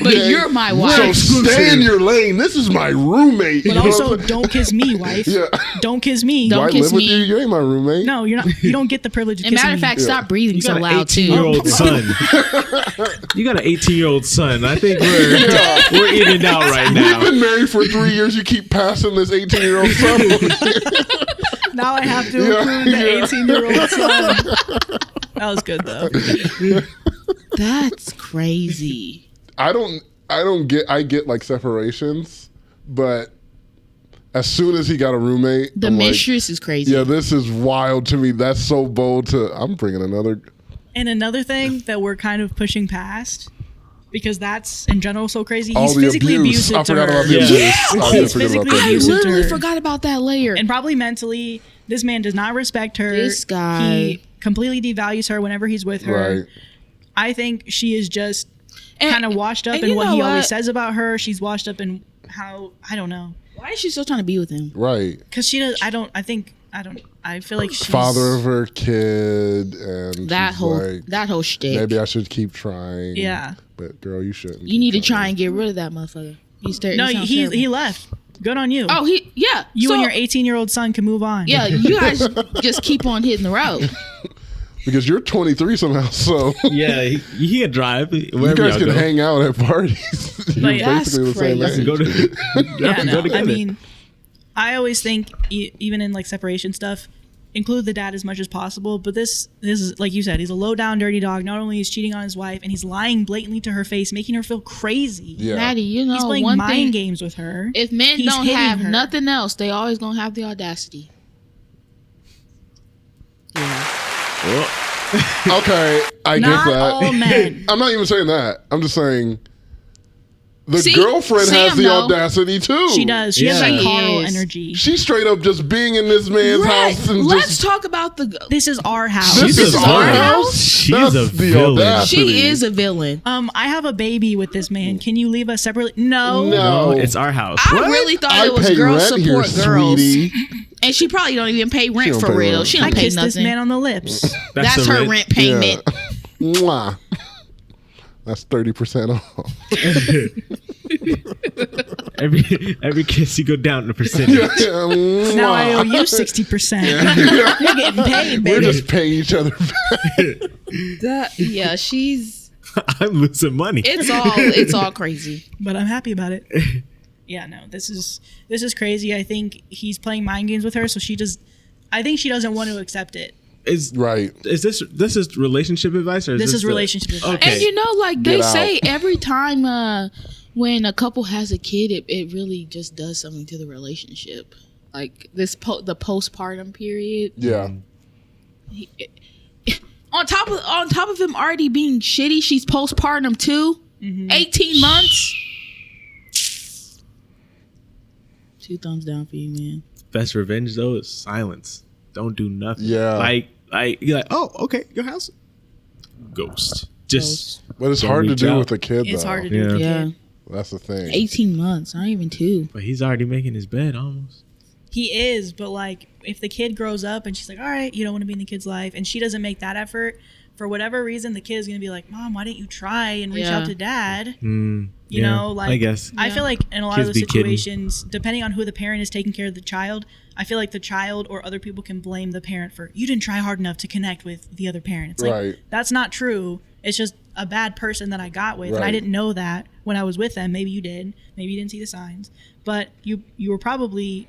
But you're my wife. So stay in your lane. This is my roommate. But You know what also, I'm saying? don't kiss me, wife. Yeah. Don't kiss me. Don't Do I kiss live with me. you? You ain't my roommate. No, you're not. You don't get the privilege of And kissing matter of me. fact, stop breathing You so got an loud too. 18-year-old son. You got an 18-year-old son. I think we're eating out right We've now. been married for 3 years. You keep passing this 18-year-old son. Now I have to Yeah, include the yeah. 18-year-old son. That was good though. That's crazy. I get like separations, but as soon as he got a roommate, The I'm like, mistress is crazy. yeah, this is wild to me. That's so bold to. I'm bringing another. And another thing that we're kind of pushing past, because that's in general so crazy. All He's the physically abuse. abusive I to forgot her. about the Yeah. abuse. Yes. I did He's forget about physically the I abuse. abusive. literally her. forgot about that layer. And probably mentally, this man does not respect her. This guy. He completely devalues her whenever he's with her. Right. I think she is just And- kind of washed up and in you what know he always what? says about her. She's washed up in how, I don't know. Why is she still trying to be with him? Right. Because she does, I feel like she's. Father of her kid, and That she's whole like, that whole shtick. maybe I should keep trying. Yeah. But girl, you shouldn't. You need to try and get rid of that motherfucker. No, he left. Good on you. Oh, yeah. You So- and your 18-year-old son can move on. Yeah, you guys just keep on hitting the road. because you're 23 somehow, so Yeah, he can drive. you Wherever guys y'all can go. hang out at parties. You're yeah, basically the same that's age. Go to, Yeah, go no. together. I mean, I always think even in like separation stuff, include the dad as much as possible. But this is like you said, he's a low down dirty dog. Not only is cheating on his wife, and he's lying blatantly to her face, making her feel crazy. Yeah. Maddie, you know He's playing one mind thing. games with her. If men He's don't hitting have her. nothing else, they always gonna have the audacity. Yeah. Well, Okay, I Not get that. all men. I'm not even saying that. I'm just saying the See, girlfriend has Sam, the though. audacity too. She does. She has Yeah. that She Carl is. energy. She's straight up just being in this man's Right. house and Let's just. talk about the. This is our house. This She's is a our villain. house. She's That's a the villain. audacity. She is a villain. I have a baby with this man. Can you leave us separately? No. No. no, it's our house. I really thought I it was pay girls rent here, support girls, sweetie. and she probably don't even pay rent don't for pay real. rent. She I don't pay kissed this nothing. man on the lips. That's the her rent payment. Yeah. Mwah. That's 30% off. Every kiss you go down the percentage. Mwah. Now I owe you 60%. You're getting paid, We're baby. just paying each other back. Yeah, she's. I'm losing money. It's all crazy. But I'm happy about it. Yeah, no, this is crazy. I think he's playing mind games with her, so I think she doesn't want to accept it. Is Right. this is relationship advice or is This is the- relationship advice. Okay. And you know, like they Get out. say, every time when a couple has a kid, it really just does something to the relationship. Like the postpartum period. Yeah. On top of him already being shitty, she's postpartum too. 18 months. 2 thumbs down for you, man. Best revenge though is silence. Don't do nothing. Yeah. Like you're like, oh, okay, your house. Ghost. Just But it's Don't hard to reach do out. with a kid, It's though. hard to do with a Yeah. kid. That's the thing. 18 months, not even 2. but he's already making his bed almost. He is, but like if the kid grows up and she's like, all right, you don't want to be in the kid's life, and she doesn't make that effort, for whatever reason, the kid is going to be like, Mom, why didn't you try and reach Yeah. out to dad? You You know, like I guess. I feel like in a lot of Kids those be kidding. situations, depending on who the parent is taking care of the child, I feel like the child or other people can blame the parent for, you didn't try hard enough to connect with the other parent. It's like, Right. that's not true. It's just a bad person that I got with, and I Right. didn't know that when I was with them. Maybe you did. Maybe you didn't see the signs. But you were probably,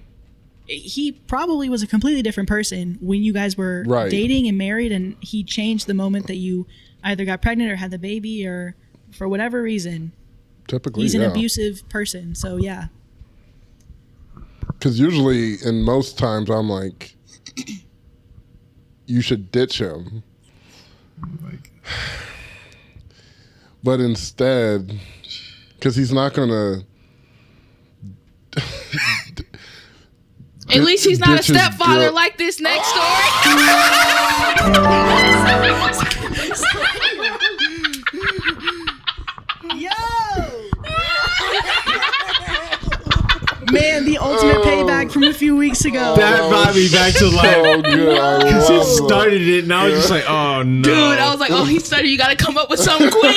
he probably was a completely different person when you guys were Right. dating and married, and he changed the moment that you either got pregnant or had the baby, or for whatever reason. Typically, He's an yeah. abusive person, so yeah. Because usually, in most times, I'm like, you should ditch him. But instead, because he's not gonna. At least he's not a ditch his stepfather girl. like this next story. Yo! Man, the ultimate payback from a few weeks ago. That brought me back to life. So good. Because he I love started it, and I was just like, oh no. Dude, I was like, oh, he started. You got to come up with something quick.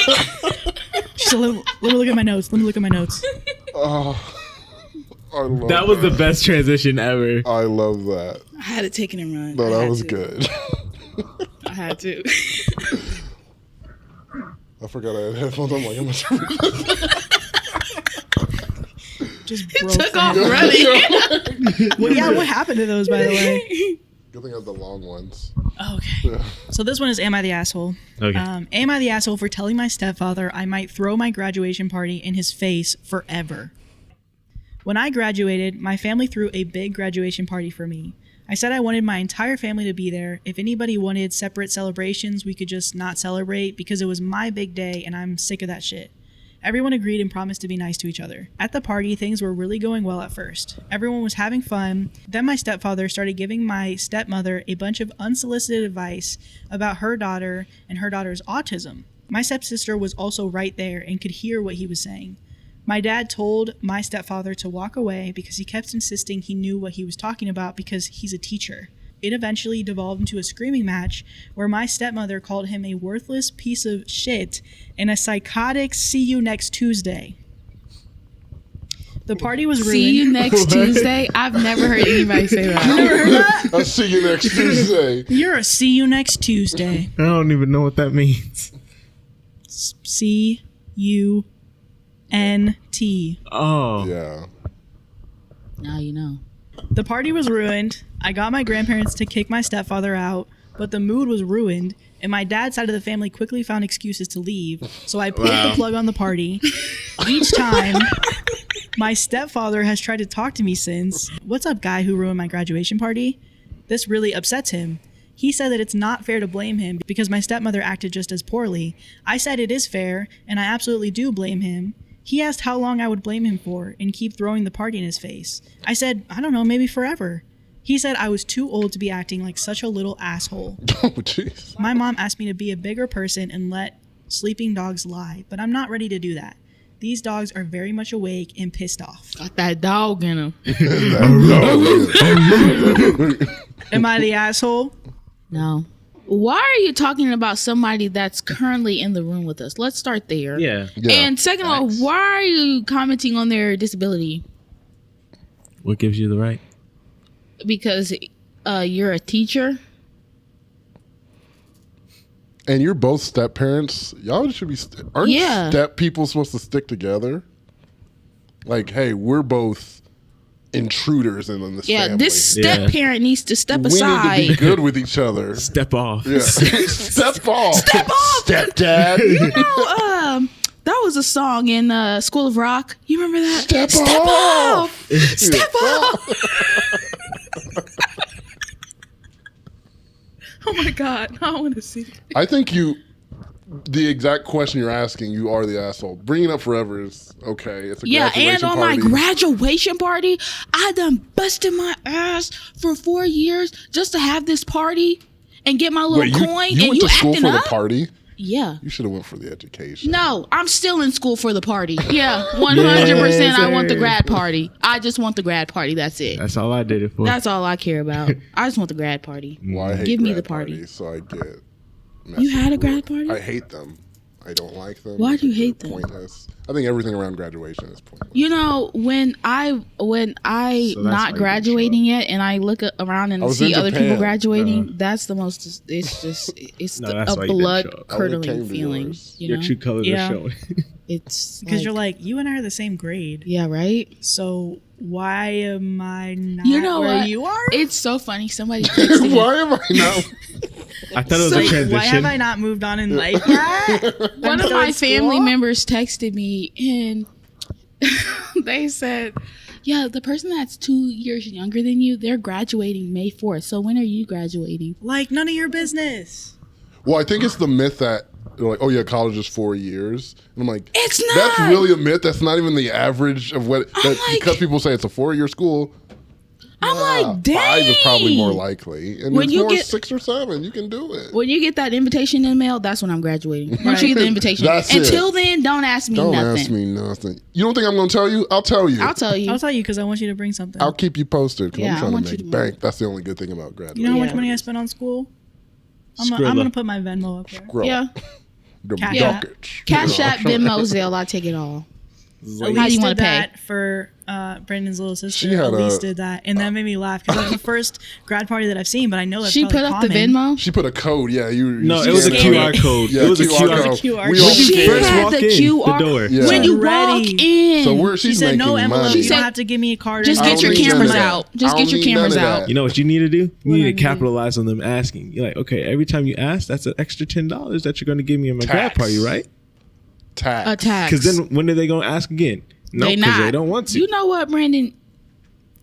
So let me look at my notes. Let me look at my notes. Oh, I love That was the best transition ever. I love that. I had to take it and run. No, I that had was to. good. I had to. I forgot I had headphones. I'm like, I'm not sure. Just He broke took that. off running. Well, yeah, what happened to those, by the way? Good thing I have the long ones. Okay. Yeah. So this one is Am I the Asshole? Okay. Am I the asshole for telling my stepfather I might throw my graduation party in his face forever? When I graduated, my family threw a big graduation party for me. I said I wanted my entire family to be there. If anybody wanted separate celebrations, we could just not celebrate because it was my big day and I'm sick of that shit. Everyone agreed and promised to be nice to each other. At the party, things were really going well at first. Everyone was having fun. Then my stepfather started giving my stepmother a bunch of unsolicited advice about her daughter and her daughter's autism. My stepsister was also right there and could hear what he was saying. My dad told my stepfather to walk away because he kept insisting he knew what he was talking about because he's a teacher. It eventually devolved into a screaming match where my stepmother called him a worthless piece of shit and a psychotic see you next Tuesday. The party was ruined. See you next Tuesday. I've never heard anybody say that. Never heard that? I'll see you next Tuesday. You're a see you next Tuesday. I don't even know what that means. C-U-N-T. Oh. Yeah. Now you know. The party was ruined. I got my grandparents to kick my stepfather out, but the mood was ruined, and my dad's side of the family quickly found excuses to leave, so I pulled the plug on the party. Each time, my stepfather has tried to talk to me since. What's up, guy who ruined my graduation party? This really upsets him. He said that it's not fair to blame him because my stepmother acted just as poorly. I said it is fair, and I absolutely do blame him. He asked how long I would blame him for and keep throwing the party in his face. I said, I don't know, maybe forever. He said I was too old to be acting like such a little asshole. Oh, jeez. My mom asked me to be a bigger person and let sleeping dogs lie, but I'm not ready to do that. These dogs are very much awake and pissed off. Got that dog in him. Am I the asshole? No. Why are you talking about somebody that's currently in the room with us? Let's start there. Yeah. Yeah. And second of all, why are you commenting on their disability? What gives you the right? Because you're a teacher? And you're both step parents. Y'all should be. Aren't Yeah. step people supposed to stick together? Like, hey, we're both intruders in this family. This step Yeah. parent needs to step we need aside. to be good with each other. Step off. Yeah. Step off. Step off. Stepdad. You know, that was a song in School of Rock. You remember that? Step off. Step off. Oh my God. I want to see. I think the exact question you're asking, you are the asshole. Bringing it up forever is okay. It's a Yeah, graduation and on party. my graduation party, I done busted my ass for 4 years just to have this party and get my little Wait, coin. you And went you to school acting for up? the party? Yeah. You should have went for the education. No, I'm still in school for the party. Yeah, 100%. I want the grad party. I just want the grad party. That's it. That's all I did it for. That's all I care about. I just want the grad party. Well, I hate Give me grad the party. parties, so I get. You had a grad party? I hate them. I don't like them. Why do you They're hate them? Pointless. I think everything around graduation is pointless. You know, when I So that's why not you graduating yet, and I look around and I was see in other Japan. people graduating, that's the most. It's No, a that's why you didn't blood show up. I would've came curdling to feeling. yours. You Your know, true colors Yeah. are showing. it's Because you're like, you and I are the same grade. yeah, right. So why am I not You know where what? you are? It's so funny. Somebody texted me. Why am I not? I thought it was Like, a transition. why have I not moved on in life yet? One of still my in school? family members texted me and they said Yeah, the person that's 2 years younger than you, they're graduating May 4th. So when are you graduating? Like, none of your business. Well, I think it's the myth that they're like, oh yeah, college is 4 years. And I'm like, It's not. that's really a myth. That's not even the average of what. I'm like- Because people say it's a 4-year school. I'm like, dang. 5 is probably more likely, and When it's you more get- 6 or 7. You can do it. When you get that invitation in the mail, that's when I'm graduating. Once you get the invitation. That's Until it. then, don't ask me Don't nothing. ask me nothing. You don't think I'm going to tell you? I'll tell you. I'll tell you. I'll tell you because I want you to bring something. I'll keep you posted because Yeah, I I'm trying want to you make to bank. That's the only good thing about graduating. You know how much Yeah. money I spent on school? I'm Skrilla. going to put my Venmo up there. Grow. Yeah. The Cash ducats. Cash You know? App, Venmo, Zelle, I take it all. Like, How do you Elise wanna did pay? that for Brandon's little sister. She had Elise a- did that, and that made me laugh because that was the first grad party that I've seen. But I know that's She probably put up the common. Venmo. She put a code. Yeah, you. no, you it was a scanned QR code. Yeah, it was a QR QR code. code. QR We code. all She She first scanned. had walk the in QR. the door. Yeah. When you Ready. walk in. So She she's said making no envelope. money. You She don't said- have to give me a card. Just or I get don't your anything. need none cameras of that. out. Just I get don't your need none cameras of out. that. You know what you need to do? You What need do I to do? capitalize on them asking. You're like, okay, every time you ask, that's an extra $10 that you're going to give me in my grad Tax. party, right? Tax. A tax. Because then when are they going to ask again? No, They because not. they don't want to. You know what, Brandon?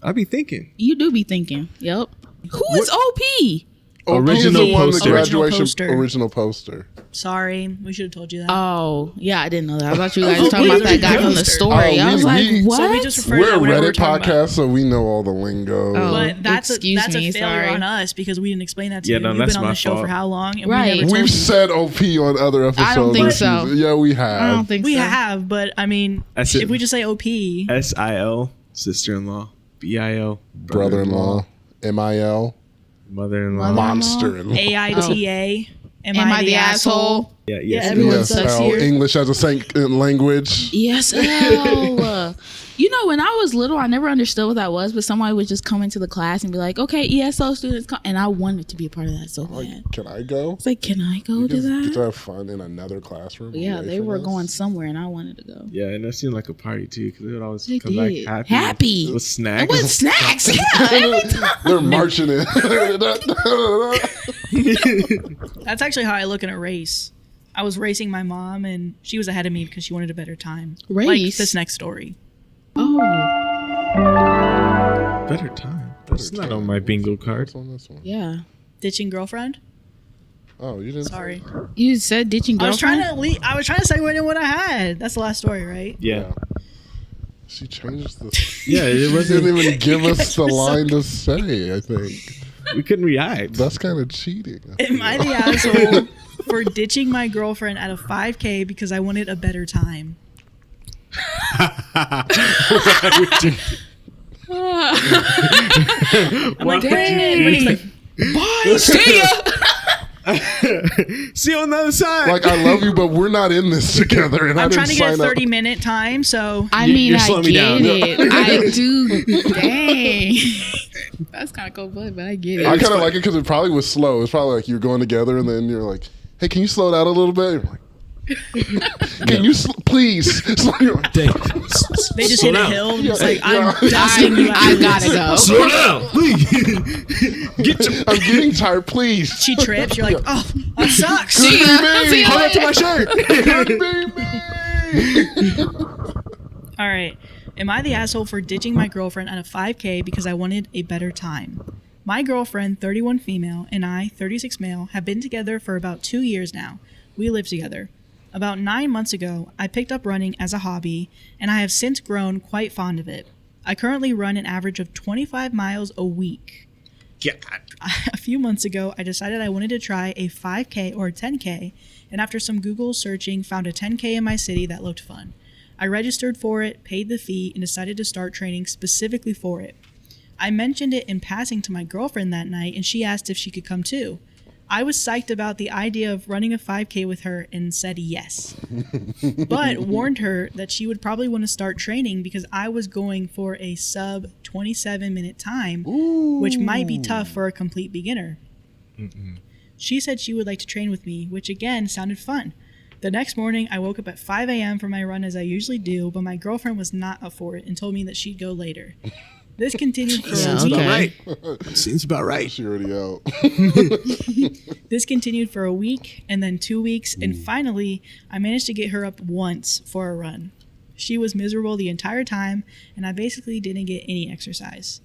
I'll be thinking. You do be thinking. Yep. Who is OP? Original the one, the poster. graduation Original original poster. Sorry, we should have told you that. Oh, yeah, I didn't know that. I thought you guys Oh, were talking about please, that guy from the poster. story. Oh, I was like, we- what? So we just refer to We're that a whenever we're Reddit talking podcast, about. so we know all the lingo. Oh. But that's Excuse a me, failure sorry. on us because we didn't explain that to Yeah, you. no, You've that's been on my the show fault. for how long? And Right. we never told We've you. said OP on other episodes. I don't think so. Yeah, we have. I don't think We so. have, but I mean, That's it. if we just say OP, SIL, sister-in-law. BIL, Brother-in-law, MIL, mother-in-law. monster-in-law. AITA, Am I the asshole? Yeah, Yeah, yes. everyone yes. sucks ESL, here. English as a second language. ESL. You know, when I was little, I never understood what that was, but somebody would just come into the class and be like, okay, ESL students come. And I wanted to be a part of that so bad. Like, can I go? It's like, can I go to Get to that? have fun in another classroom. Yeah, away they from were us. going somewhere and I wanted to go. Yeah, and that seemed like a party too, because they would always They come did. back Happy. with snacks. With snacks, yeah, every time. They're marching in. that's actually how I look in a race. I was racing my mom, and she was ahead of me because she wanted a better time. Like Race? this next story. Oh, Better time. That's not on my bingo card. What's on this one? yeah. Ditching girlfriend. Oh, you didn't. Sorry, You said ditching I was girlfriend? trying to. I was trying to segue into what I had. That's the last story, right? Yeah. She changed the. Yeah, it She wasn't. didn't even give us the were so line to say. I think We couldn't react. that's kind of cheating. Am I the asshole for ditching my girlfriend at a 5K because I wanted a better time? I'm like, wait. Bye, see ya. See you on the other side. Like, I love you, but we're not in this together. And I I'm didn't trying to get a sign up. 30-minute time, so I You- mean, you're I slowing me get down. it. I do. Dang. That's kind of cool, but I get it. I kind of like it because it probably was slow. It's probably like you're going together, and then you're like, "Hey, can you slow down a little bit?" You're like, "Can you please?" So you're like, Dang. they just Slow hit a down. hill. Just Yeah, like, yeah. I'm dusting you I out. gotta go. Slow down, please. Get your. I'm getting tired. Please. She trips. You're like, oh, that sucks. See ya. See ya Hold on to later. my shirt. All right. Am I the asshole for ditching my girlfriend at a 5K because I wanted a better time? My girlfriend, 31 female, and I, 36 male, have been together for about 2 years now. We live together. About 9 months ago, I picked up running as a hobby, and I have since grown quite fond of it. I currently run an average of 25 miles a week. God. A few months ago, I decided I wanted to try a 5K or a 10K, and after some Google searching, found a 10K in my city that looked fun. I registered for it, paid the fee, and decided to start training specifically for it. I mentioned it in passing to my girlfriend that night, and she asked if she could come too. I was psyched about the idea of running a 5K with her and said yes, but warned her that she would probably want to start training because I was going for a sub 27-minute time, which might be tough for a complete beginner. She said she would like to train with me, which again sounded fun. The next morning, I woke up at 5 a.m. for my run as I usually do, but my girlfriend was not up for it and told me that she'd go later. This continued for Yeah, a week. okay. Seems about right. She already out. This continued for a week and then 2 weeks, and finally, I managed to get her up once for a run. She was miserable the entire time, and I basically didn't get any exercise.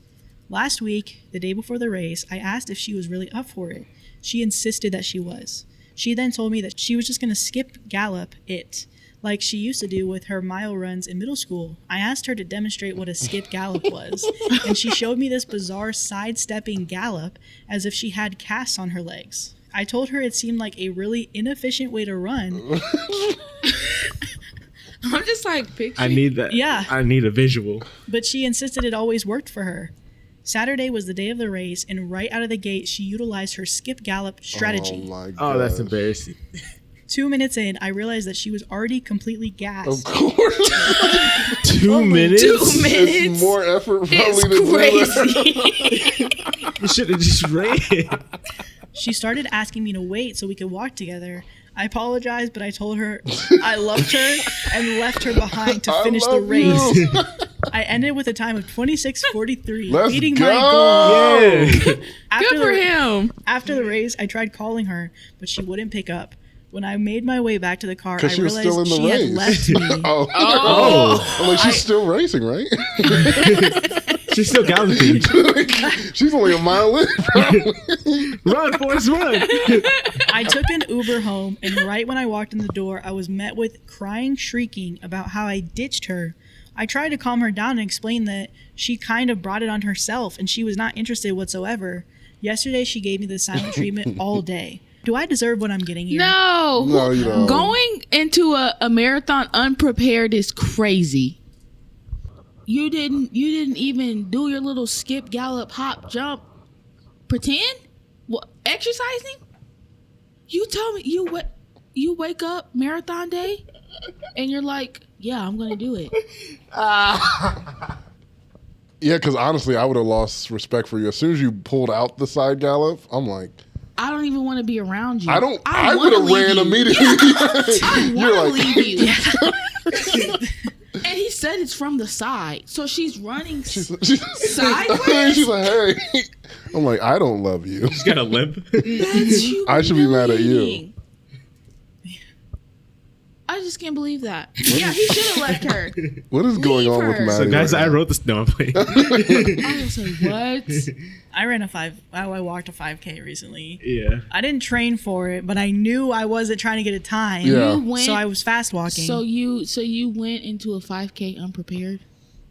Last week, the day before the race, I asked if she was really up for it. She insisted that she was. She then told me that she was just going to skip gallop it, like she used to do with her mile runs in middle school. I asked her to demonstrate what a skip gallop was, and she showed me this bizarre sidestepping gallop as if she had casts on her legs. I told her it seemed like a really inefficient way to run. I'm just like, picture. I need that. Yeah. I need a visual. But she insisted it always worked for her. Saturday was the day of the race, and right out of the gate, she utilized her skip gallop strategy. Oh my Oh, that's gosh. embarrassing. 2 minutes in, I realized that she was already completely gassed. Of course. 2 minutes? 2 It's minutes. more effort probably It's to do that. crazy. You should have just ran. She started asking me to wait so we could walk together. I apologized, but I told her I loved her and left her behind to I finish the love race. you. I ended with a time of 26:43, Let's beating go. my goal. Yeah. After Good for the, him. After the race, I tried calling her, but she wouldn't pick up. When I made my way back to the car, I Because she was realized still in the she race. had left me. Oh. I'm like, she's still racing, right? She's still galloping. She's only a mile in, probably. Run, Forrest, run. I took an Uber home, and right when I walked in the door, I was met with crying, shrieking about how I ditched her. I tried to calm her down and explain that she kind of brought it on herself, and she was not interested whatsoever. Yesterday, she gave me the silent treatment all day. Do I deserve what I'm getting here? No. No, you don't. Going into a marathon unprepared is crazy. You didn't even do your little skip, gallop, hop, jump, pretend? What, exercising? You tell me you wake up marathon day and you're like, yeah, I'm gonna do it. Yeah, because honestly, I would have lost respect for you. As soon as you pulled out the side gallop, I'm like, I don't even want to be around you. I would have ran immediately. I You're want like, to leave you. And he said it's from the side, so she's running sideways. She's like, hey. I'm like, I don't love you. She's got a limp. That's I should be mad at you. humiliating. I just can't believe that. Yeah, he should have left her. What is going on with her. Maddie? So, guys, right I now? wrote this. No, I'm playing. I was like, what? I walked a 5K recently. Yeah. I didn't train for it, but I knew I wasn't trying to get a time. Yeah. You went, So I was fast walking. so you went into a 5K unprepared?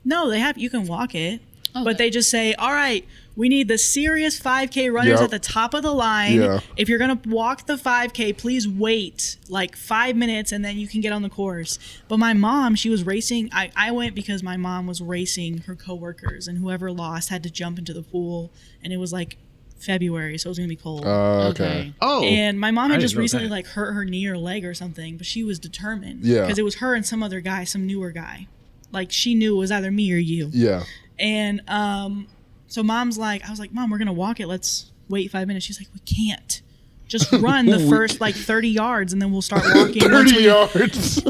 No, you can walk it. Okay. But they just say, all right, we need the serious 5K runners Yep. at the top of the line. Yeah. If you're going to walk the 5K, please wait like 5 minutes and then you can get on the course. But my mom, she was racing. I went because my mom was racing her coworkers, and whoever lost had to jump into the pool. And it was like February, so it was going to be cold. Okay. Oh. And my mom I had didn't just know recently that. like hurt her knee or leg or something, but she was determined. Yeah. Because it was her and some other guy, some newer guy. Like she knew it was either me or you. Yeah. And so mom's like, I was like, Mom, we're gonna walk it. Let's wait 5 minutes. She's like, we can't. Just run the first like 30 yards and then we'll start walking. 30 yards.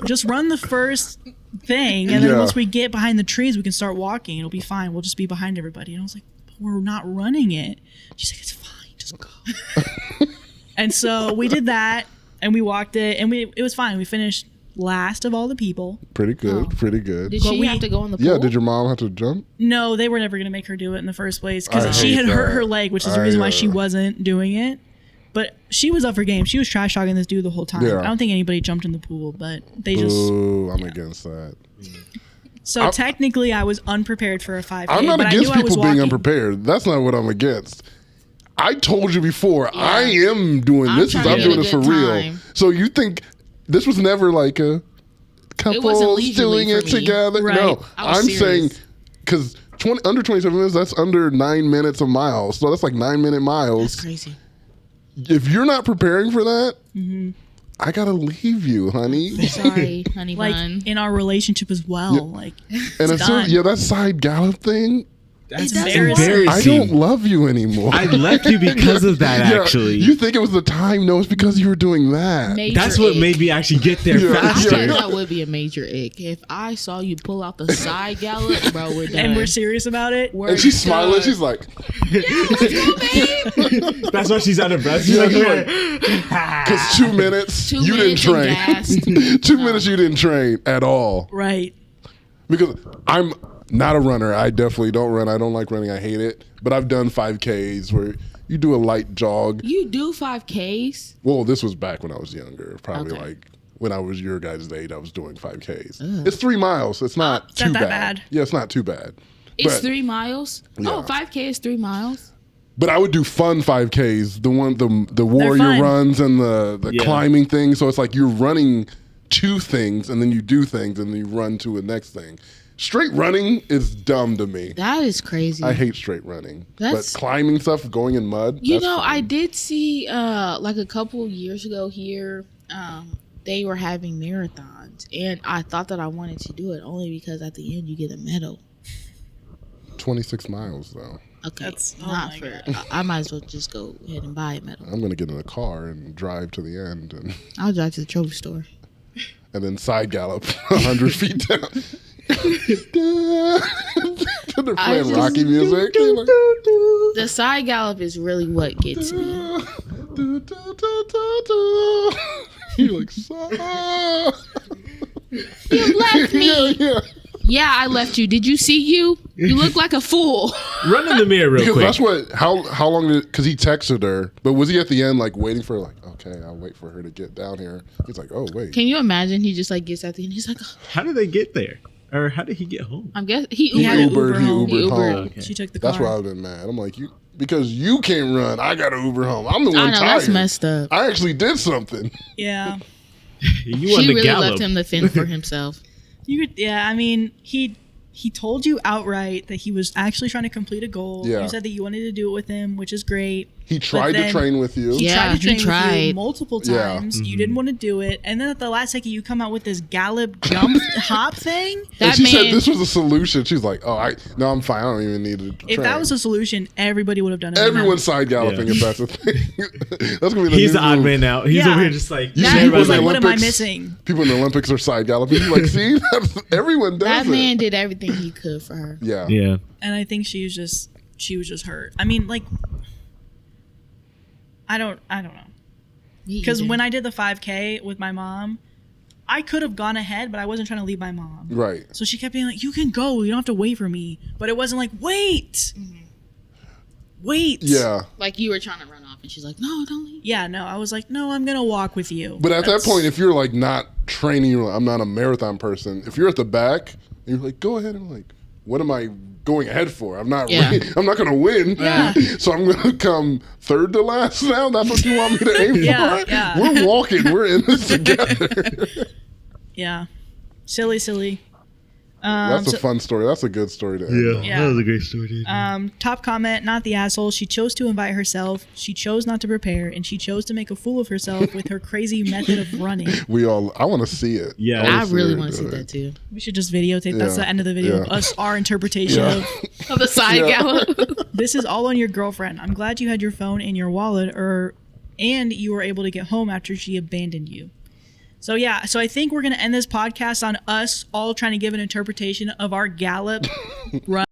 Just run the first thing, and then Yeah. once we get behind the trees, we can start walking. It'll be fine. We'll just be behind everybody. And I was like, but we're not running it. She's like, it's fine. Just go. And so we did that, and we walked it, and it was fine. We finished last of all the people. Pretty good. Oh. Pretty good. Did But she we- have to go in the pool? Yeah, did your mom have to jump? No, they were never going to make her do it in the first place I because she hate had hurt that. her leg, which is the reason why she I, wasn't doing it. But she was up for game. She was trash talking this dude the whole time. Yeah. I don't think anybody jumped in the pool, but they just. Ooh, I'm against that. So technically, I was unprepared for a 5K. I'm not but against I knew I was people being walking. unprepared. That's not what I'm against. I told you before, I am doing I'm this. trying to I'm get doing a this for good real. time. So you think this was never like a couple leisurely doing for it me. together? Right. No, I was I'm saying serious. because under 27 minutes, that's under 9 minutes of miles. So that's like 9 minute miles. That's crazy. If you're not preparing for that, I gotta leave you, honey. Sorry, honey Like bun. in our relationship as well. Yeah. Like, And it's as soon, done. yeah, that side gallop thing, That's embarrassing. I don't love you anymore. I left you because of that, Yeah, actually. you think it was the time? No, it's because you were doing that. Major That's what ick. made me actually get there Yeah. I faster. think that would be a major ick. If I saw you pull out the side gallop, bro, we're done. And we're serious about it. We're And she's smiling. done. She's like, That's why she's out of breath. She's Yeah, like, you're like, because 2 minutes 2 you minutes didn't and train. gassed. 2 minutes you didn't train at all. Right. Because I'm not a runner. I definitely don't run. I don't like running. I hate it. But I've done 5Ks where you do a light jog. You do 5Ks? Well, this was back when I was younger. Probably Okay. like when I was your guys' age, I was doing 5Ks. It's 3 miles. It's not It's too not that bad. bad. Yeah, it's not too bad. It's But- 3 miles? Yeah. Oh, 5K is 3 miles? But I would do fun 5Ks, the warrior fun. runs and the Yeah. climbing thing. So it's like you're running to things and then you do things and then you run to a next thing. Straight running is dumb to me. That is crazy. I hate straight running. That's- But climbing stuff, going in mud. You that's know, fun. I did see like a couple years ago here, they were having marathons, and I thought that I wanted to do it only because at the end you get a medal. 26 miles though. Okay, That's- oh not my for. God. I might as well just go ahead and buy a medal. I'm gonna get in a car and drive to the end and I'll drive to the trophy store. then side gallop 100 feet down. They're playing just- Rocky music. They're like, The side gallop is really what gets me. You're like, "Sa-" You left me. yeah. Yeah, I left you. Did you see you? You look like a fool. run in the mirror real Because quick. that's what. How long did? Because he texted her, but was he at the end like waiting for her, like, okay, I'll wait for her to get down here. He's like, oh wait. Can you imagine? He just like gets at the end. He's like, oh, How did they get there? Or how did he get home? I'm guessing he He had to Ubered. Uber home. Ubered He Ubered. home. Okay. She took the That's car. why I've been mad. I'm like, because you can't run. I got to Uber home. I'm the one I know tired. that's messed up. I actually did something. Yeah. You She wanted to really gallop. left him to fend for himself. You could, yeah, I mean, he told you outright that he was actually trying to complete a goal. Yeah. You said that you wanted to do it with him, which is great. He tried to then train with you. He Yeah, tried to he train with you tried. multiple Yeah. times. You didn't want to do it, and then at the last second, you come out with this gallop jump hop thing. And That she said man, this was a solution. She's like, no, I'm fine. I don't even need to train. If that was a solution, everybody would have done it. Everyone's side galloping Yeah. if that's a thing. That's gonna be the He's new the odd move. man out. He's Yeah. over here just like, You That- see people in like, the what am I Olympics- missing? People in the Olympics are side galloping. You're like, see, everyone does that it. man did everything he could for her. Yeah. yeah. And I think she was just hurt. I mean, like, I don't know. Because when I did the 5K with my mom, I could have gone ahead, but I wasn't trying to leave my mom. Right. So she kept being like, "You can go. You don't have to wait for me." But it wasn't like, "Wait, wait." Yeah. like you were trying to run off, and she's like, "No, don't leave." Yeah. No, I was like, "No, I'm gonna walk with you." But at That's- that point, if you're like not training, you're like, I'm not a marathon person. If you're at the back, and you're like, go ahead. I'm like, what am I going ahead for? I'm not. Yeah. I'm not going to win. Yeah. So I'm going to come third to last now. That's what you want me to aim Yeah, for. yeah. We're walking. We're in this together. yeah, silly. That's So- a fun story. That's a good story to end on. Yeah. That was a great story, dude. Top comment, not the asshole. She chose to invite herself. She chose not to prepare, and she chose to make a fool of herself with her crazy method of running. I want to see it. Yeah. I wanna really her want to do see it. that too. We should just videotape. That's Yeah. the end of the video. Yeah. Us, our interpretation Yeah. of Of the side Yeah. gallop. this is all on your girlfriend. I'm glad you had your phone in your wallet, and you were able to get home after she abandoned you. So yeah, so I think we're gonna end this podcast on us all trying to give an interpretation of our Gallup run.